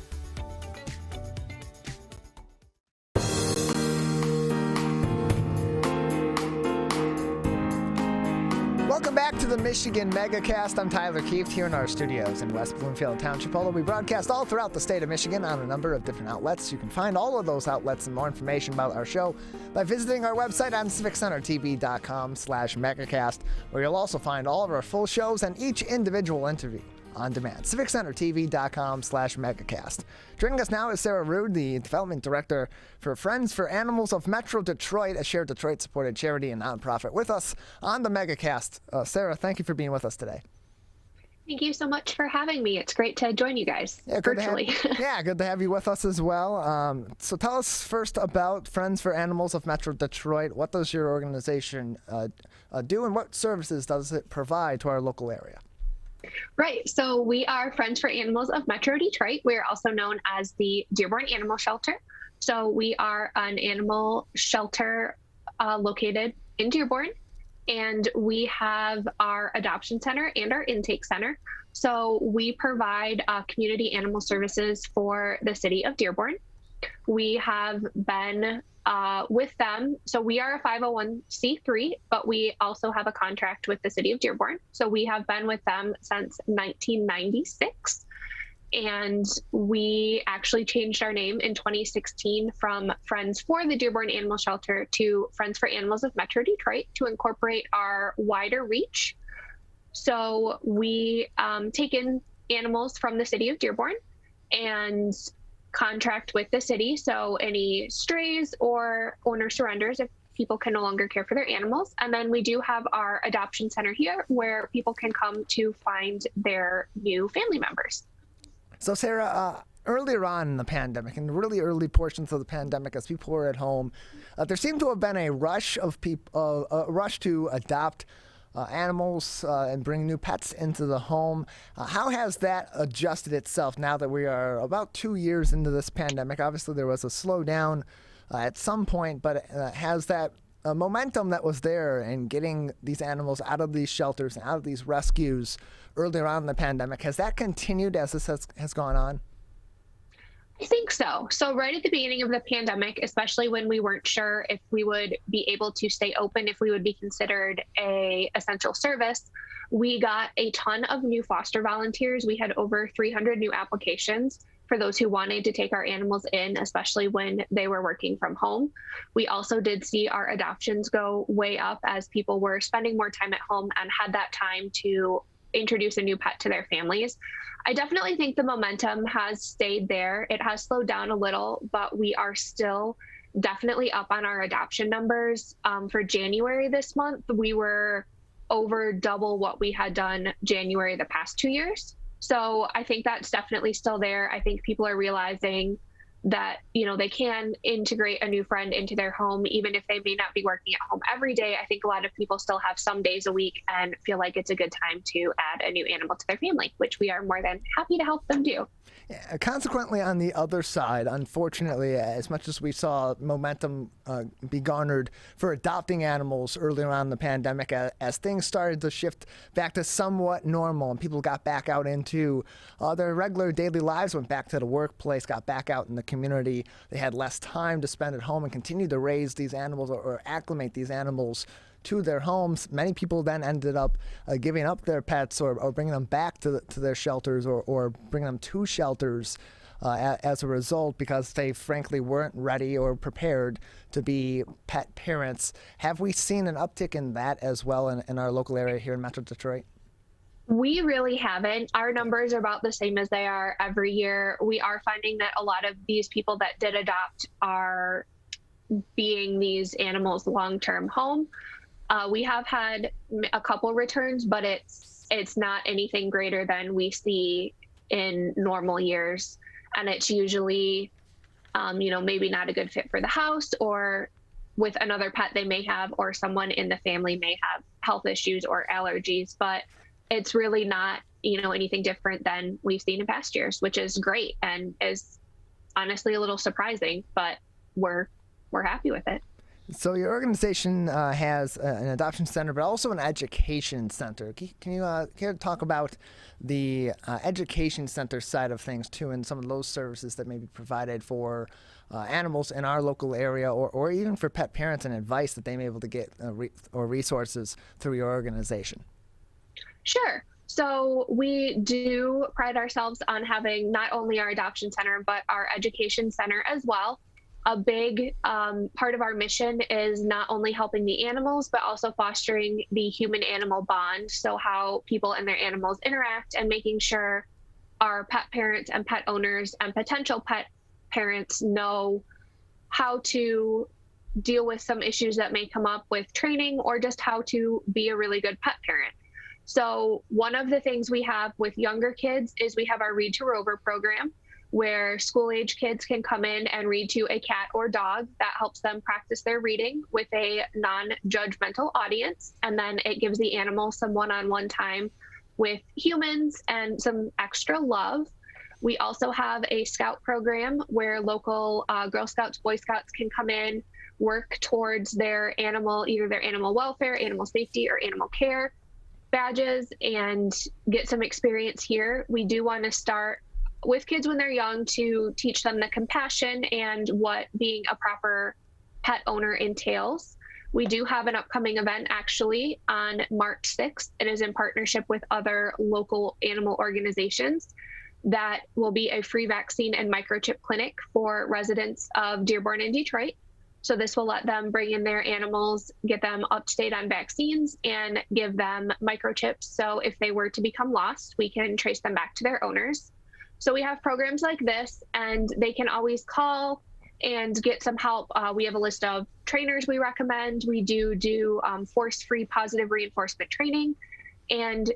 Welcome back to the Michigan Megacast. I'm Tyler Keefe here in our studios in West Bloomfield Township. Although we broadcast all throughout the state of Michigan on a number of different outlets. You can find all of those outlets and more information about our show by visiting our website on civiccentertv.com/megacast, where you'll also find all of our full shows and each individual interview on demand. civiccentertv.com/megacast. Joining us now is Sarah Rood, the Development Director for Friends for Animals of Metro Detroit, a Share Detroit-supported charity and nonprofit, with us on the Megacast. Sarah, thank you for being with us today. Thank you so much for having me. It's great to join you guys virtually. Good to have you with us as well. So tell us first about Friends for Animals of Metro Detroit. What does your organization do, and what services does it provide to our local area? Right. So we are Friends for Animals of Metro Detroit. We're also known as the Dearborn Animal Shelter. So we are an animal shelter located in Dearborn, and we have our adoption center and our intake center. So we provide community animal services for the city of Dearborn. We have been with them. So we are a 501c3, but we also have a contract with the city of Dearborn. So we have been with them since 1996. And we actually changed our name in 2016 from Friends for the Dearborn Animal Shelter to Friends for Animals of Metro Detroit to incorporate our wider reach. So we take in animals from the city of Dearborn and contract with the city. So any strays or owner surrenders if people can no longer care for their animals. And then we do have our adoption center here where people can come to find their new family members. So Sarah, earlier on in the pandemic, in the really early portions of the pandemic, as people were at home, there seemed to have been a rush of people, rush to adopt animals and bring new pets into the home. How has that adjusted itself now that we are about 2 years into this pandemic? Obviously, there was a slowdown at some point, but has that momentum that was there in getting these animals out of these shelters and out of these rescues earlier on in the pandemic, has that continued as this has gone on? I think so. So right at the beginning of the pandemic, especially when we weren't sure if we would be able to stay open, if we would be considered a essential service, we got a ton of new foster volunteers. We had over 300 new applications for those who wanted to take our animals in, especially when they were working from home. We also did see our adoptions go way up as people were spending more time at home and had that time to introduce a new pet to their families. I definitely think the momentum has stayed there. It has slowed down a little, but we are still definitely up on our adoption numbers. For January this month, we were over double what we had done January the past 2 years. So I think that's definitely still there. I think people are realizing that, you know, they can integrate a new friend into their home, even if they may not be working at home every day. I think a lot of people still have some days a week and feel like it's a good time to add a new animal to their family, which we are more than happy to help them do. Yeah, consequently, on the other side, unfortunately, as much as we saw momentum be garnered for adopting animals earlier on in the pandemic, as things started to shift back to somewhat normal and people got back out into their regular daily lives, went back to the workplace, got back out in the community, they had less time to spend at home and continue to raise these animals or acclimate these animals to their homes. Many people then ended up giving up their pets or bringing them back to their shelters or bringing them to shelters as a result because they frankly weren't ready or prepared to be pet parents. Have we seen an uptick in that as well in our local area here in Metro Detroit? We really haven't. Our numbers are about the same as they are every year. We are finding that a lot of these people that did adopt are being these animals' long-term home. We have had a couple returns, but it's it's not anything greater than we see in normal years. And it's usually, maybe not a good fit for the house, or with another pet they may have, or someone in the family may have health issues or allergies, but it's really not, anything different than we've seen in past years, which is great and is honestly a little surprising, but we're happy with it. So your organization has an adoption center, but also an education center. Can you talk about the education center side of things too, and some of those services that may be provided for animals in our local area, or even for pet parents, and advice that they may be able to get or resources through your organization? Sure. So we do pride ourselves on having not only our adoption center, but our education center as well. A big part of our mission is not only helping the animals, but also fostering the human-animal bond. So how people and their animals interact, and making sure our pet parents and pet owners and potential pet parents know how to deal with some issues that may come up with training, or just how to be a really good pet parent. So one of the things we have with younger kids is we have our Read to Rover program, where school-age kids can come in and read to a cat or dog. That helps them practice their reading with a non-judgmental audience. And then it gives the animal some one-on-one time with humans and some extra love. We also have a scout program where local Girl Scouts, Boy Scouts can come in, work towards their animal, either their animal welfare, animal safety, or animal care badges, and get some experience here. We do want to start with kids when they're young to teach them the compassion and what being a proper pet owner entails. We do have an upcoming event actually on March 6th. It is in partnership with other local animal organizations. That will be a free vaccine and microchip clinic for residents of Dearborn and Detroit. So this will let them bring in their animals, get them up to date on vaccines, and give them microchips. So if they were to become lost, we can trace them back to their owners. So we have programs like this, and they can always call and get some help. We have a list of trainers we recommend. We do force-free positive reinforcement training, and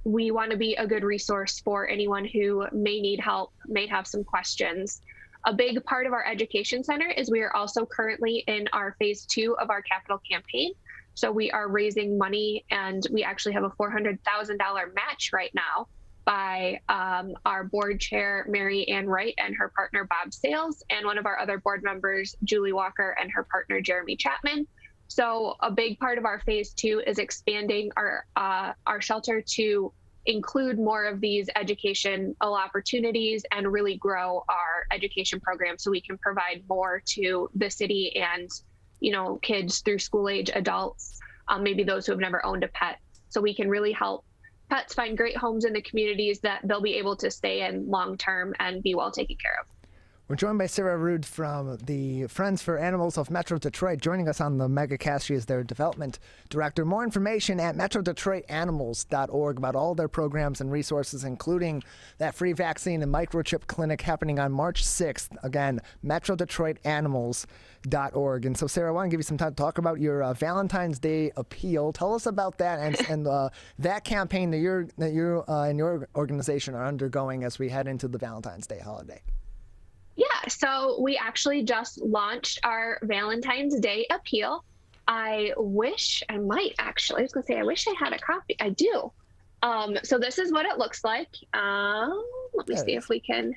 we want to be a good resource for anyone who may need help, may have some questions. A big part of our education center is we are also currently in our phase 2 of our capital campaign. So we are raising money, and we actually have a $400,000 match right now by our board chair, Mary Ann Wright, and her partner, Bob Sales, and one of our other board members, Julie Walker, and her partner, Jeremy Chapman. So a big part of our phase 2 is expanding our shelter to include more of these educational opportunities and really grow our education program so we can provide more to the city and, kids through school age adults, maybe those who have never owned a pet. So we can really help pets find great homes in the communities that they'll be able to stay in long term and be well taken care of. We're joined by Sarah Rood from the Friends for Animals of Metro Detroit, joining us on the Megacast. She is their development director. More information at metrodetroitanimals.org about all their programs and resources, including that free vaccine and microchip clinic happening on March 6th. Again, metrodetroitanimals.org. And so, Sarah, I want to give you some time to talk about your Valentine's Day appeal. Tell us about that and that campaign that you and your organization are undergoing as we head into the Valentine's Day holiday. Yeah, so we actually just launched our Valentine's Day appeal. I wish I had a copy. I do. So this is what it looks like. Let me see if we can.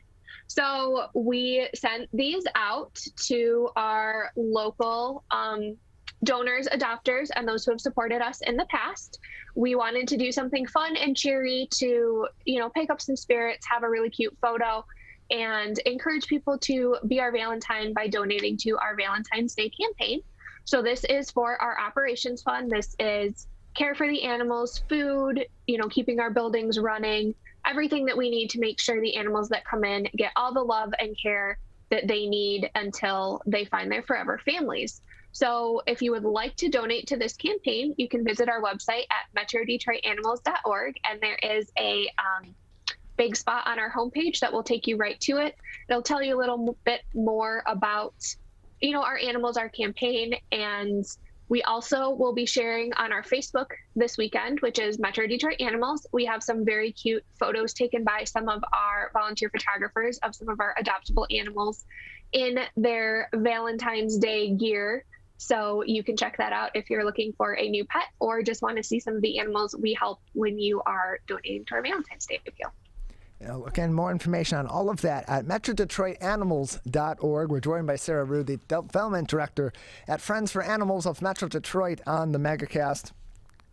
So we sent these out to our local donors, adopters, and those who have supported us in the past. We wanted to do something fun and cheery to, pick up some spirits, have a really cute photo, and encourage people to be our Valentine by donating to our Valentine's Day campaign. So this is for our operations fund. This is care for the animals, food, keeping our buildings running, everything that we need to make sure the animals that come in get all the love and care that they need until they find their forever families. So if you would like to donate to this campaign, you can visit our website at metrodetroitanimals.org, and there is a big spot on our homepage that will take you right to it. It'll tell you a little bit more about, our animals, our campaign, and We also will be sharing on our Facebook this weekend, which is Metro Detroit Animals. We have some very cute photos taken by some of our volunteer photographers of some of our adoptable animals in their Valentine's Day gear. So you can check that out if you're looking for a new pet or just want to see some of the animals we help when you are donating to our Valentine's Day appeal. Again, more information on all of that at metrodetroitanimals.org. We're joined by Sarah Rood, the Development Director at Friends for Animals of Metro Detroit on the Megacast.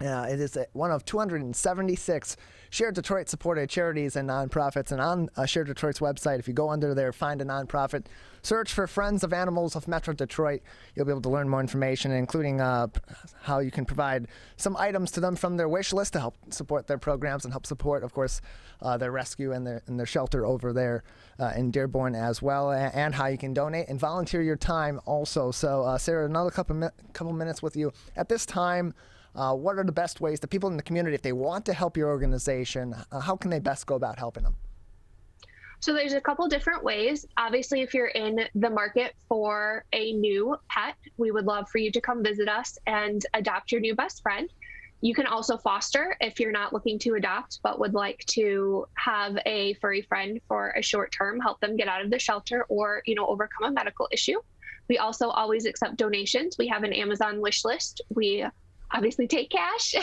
It is one of 276 Share Detroit supported charities and nonprofits. And on Share Detroit's website, if you go under there, find a nonprofit, search for Friends of Animals of Metro Detroit, you'll be able to learn more information, including how you can provide some items to them from their wish list to help support their programs and help support, of course, their rescue and their shelter over there in Dearborn as well, and how you can donate and volunteer your time also. So, Sarah, another couple minutes with you. At this time, what are the best ways that people in the community, if they want to help your organization, how can they best go about helping them? So there's a couple different ways. Obviously, if you're in the market for a new pet, we would love for you to come visit us and adopt your new best friend. You can also foster if you're not looking to adopt, but would like to have a furry friend for a short term, help them get out of the shelter or, overcome a medical issue. We also always accept donations. We have an Amazon wish list. We obviously take cash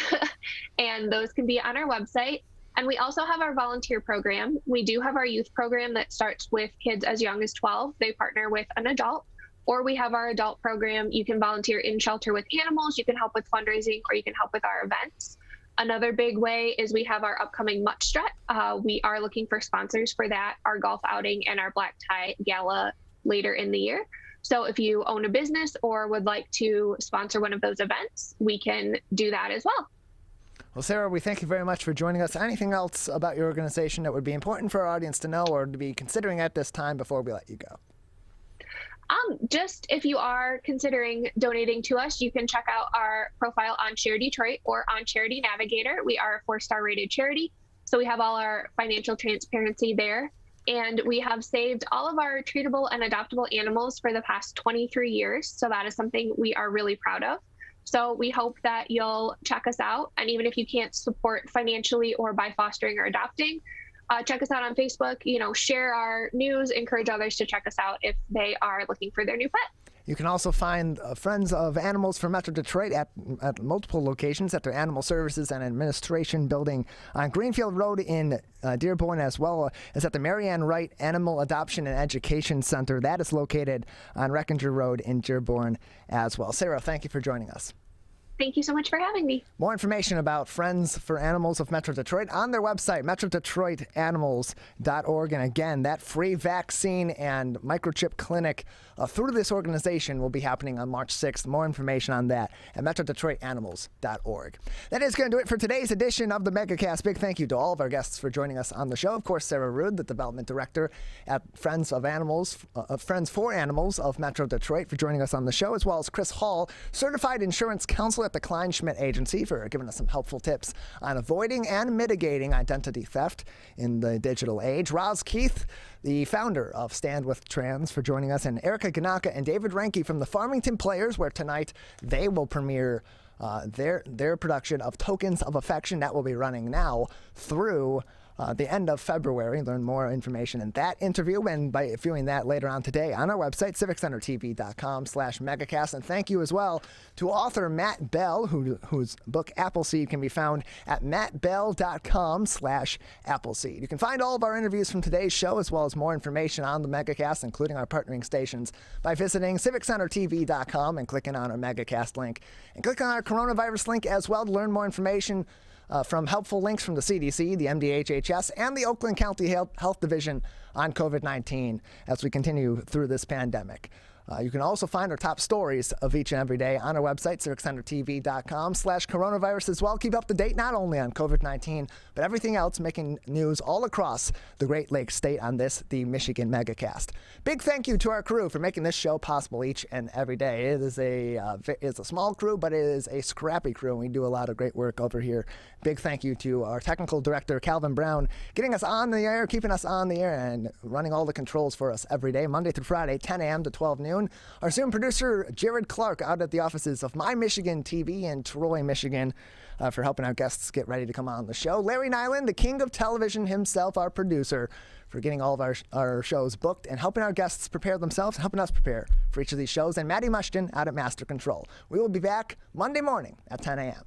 and those can be on our website. And we also have our volunteer program. We do have our youth program that starts with kids as young as 12. They partner with an adult, or we have our adult program. You can volunteer in shelter with animals. You can help with fundraising, or you can help with our events. Another big way is we have our upcoming Much Strut. We are looking for sponsors for that, our golf outing and our black tie gala later in the year. So if you own a business or would like to sponsor one of those events, we can do that as well. Well, Sarah, we thank you very much for joining us. Anything else about your organization that would be important for our audience to know or to be considering at this time before we let you go? Just if you are considering donating to us, you can check out our profile on Share Detroit or on Charity Navigator. We are a 4-star rated charity, so we have all our financial transparency there. And we have saved all of our treatable and adoptable animals for the past 23 years. So that is something we are really proud of. So we hope that you'll check us out. And even if you can't support financially or by fostering or adopting, check us out on Facebook, share our news, encourage others to check us out if they are looking for their new pet. You can also find Friends of Animals for Metro Detroit at multiple locations at their Animal Services and Administration building on Greenfield Road in Dearborn, as well as at the Marianne Wright Animal Adoption and Education Center. That is located on Reckinger Road in Dearborn as well. Sarah, thank you for joining us. Thank you so much for having me. More information about Friends for Animals of Metro Detroit on their website, metrodetroitanimals.org. And again, that free vaccine and microchip clinic through this organization will be happening on March 6th. More information on that at metrodetroitanimals.org. That is going to do it for today's edition of the Megacast. Big thank you to all of our guests for joining us on the show. Of course, Sarah Rood, the Development Director at Friends for Animals of Metro Detroit, for joining us on the show, as well as Chris Hall, Certified Insurance Counselor at the Klein-Schmidt Agency, for giving us some helpful tips on avoiding and mitigating identity theft in the digital age. Roz Keith, the founder of Stand With Trans, for joining us, and Erica Ganaka and David Ranke from the Farmington Players, where tonight they will premiere their production of Tokens of Affection. That will be running now through the end of February. Learn more information in that interview and by viewing that later on today on our website, civiccentertv.com/megacast. And thank you as well to author Matt Bell, whose book Appleseed can be found at mattbell.com/Appleseed. You can find all of our interviews from today's show, as well as more information on the Megacast, including our partnering stations, by visiting civiccentertv.com and clicking on our Megacast link. And click on our coronavirus link as well to learn more information from helpful links from the CDC, the MDHHS, and the Oakland County Health Division on COVID-19 as we continue through this pandemic. You can also find our top stories of each and every day on our website, civiccentertv.com/coronavirus as well. Keep up to date not only on COVID-19, but everything else making news all across the Great Lakes state on this, the Michigan Megacast. Big thank you to our crew for making this show possible each and every day. It's a small crew, but it is a scrappy crew, and we do a lot of great work over here. Big thank you to our technical director, Calvin Brown, getting us on the air, keeping us on the air, and running all the controls for us every day, Monday through Friday, 10 a.m. to 12 noon. Zoom. Our Zoom producer, Jared Clark, out at the offices of My Michigan TV in Troy, Michigan, for helping our guests get ready to come on the show. Larry Nyland, the king of television himself, our producer, for getting all of our shows booked and helping our guests prepare themselves, helping us prepare for each of these shows. And Maddie Mushton out at Master Control. We will be back Monday morning at 10 a.m.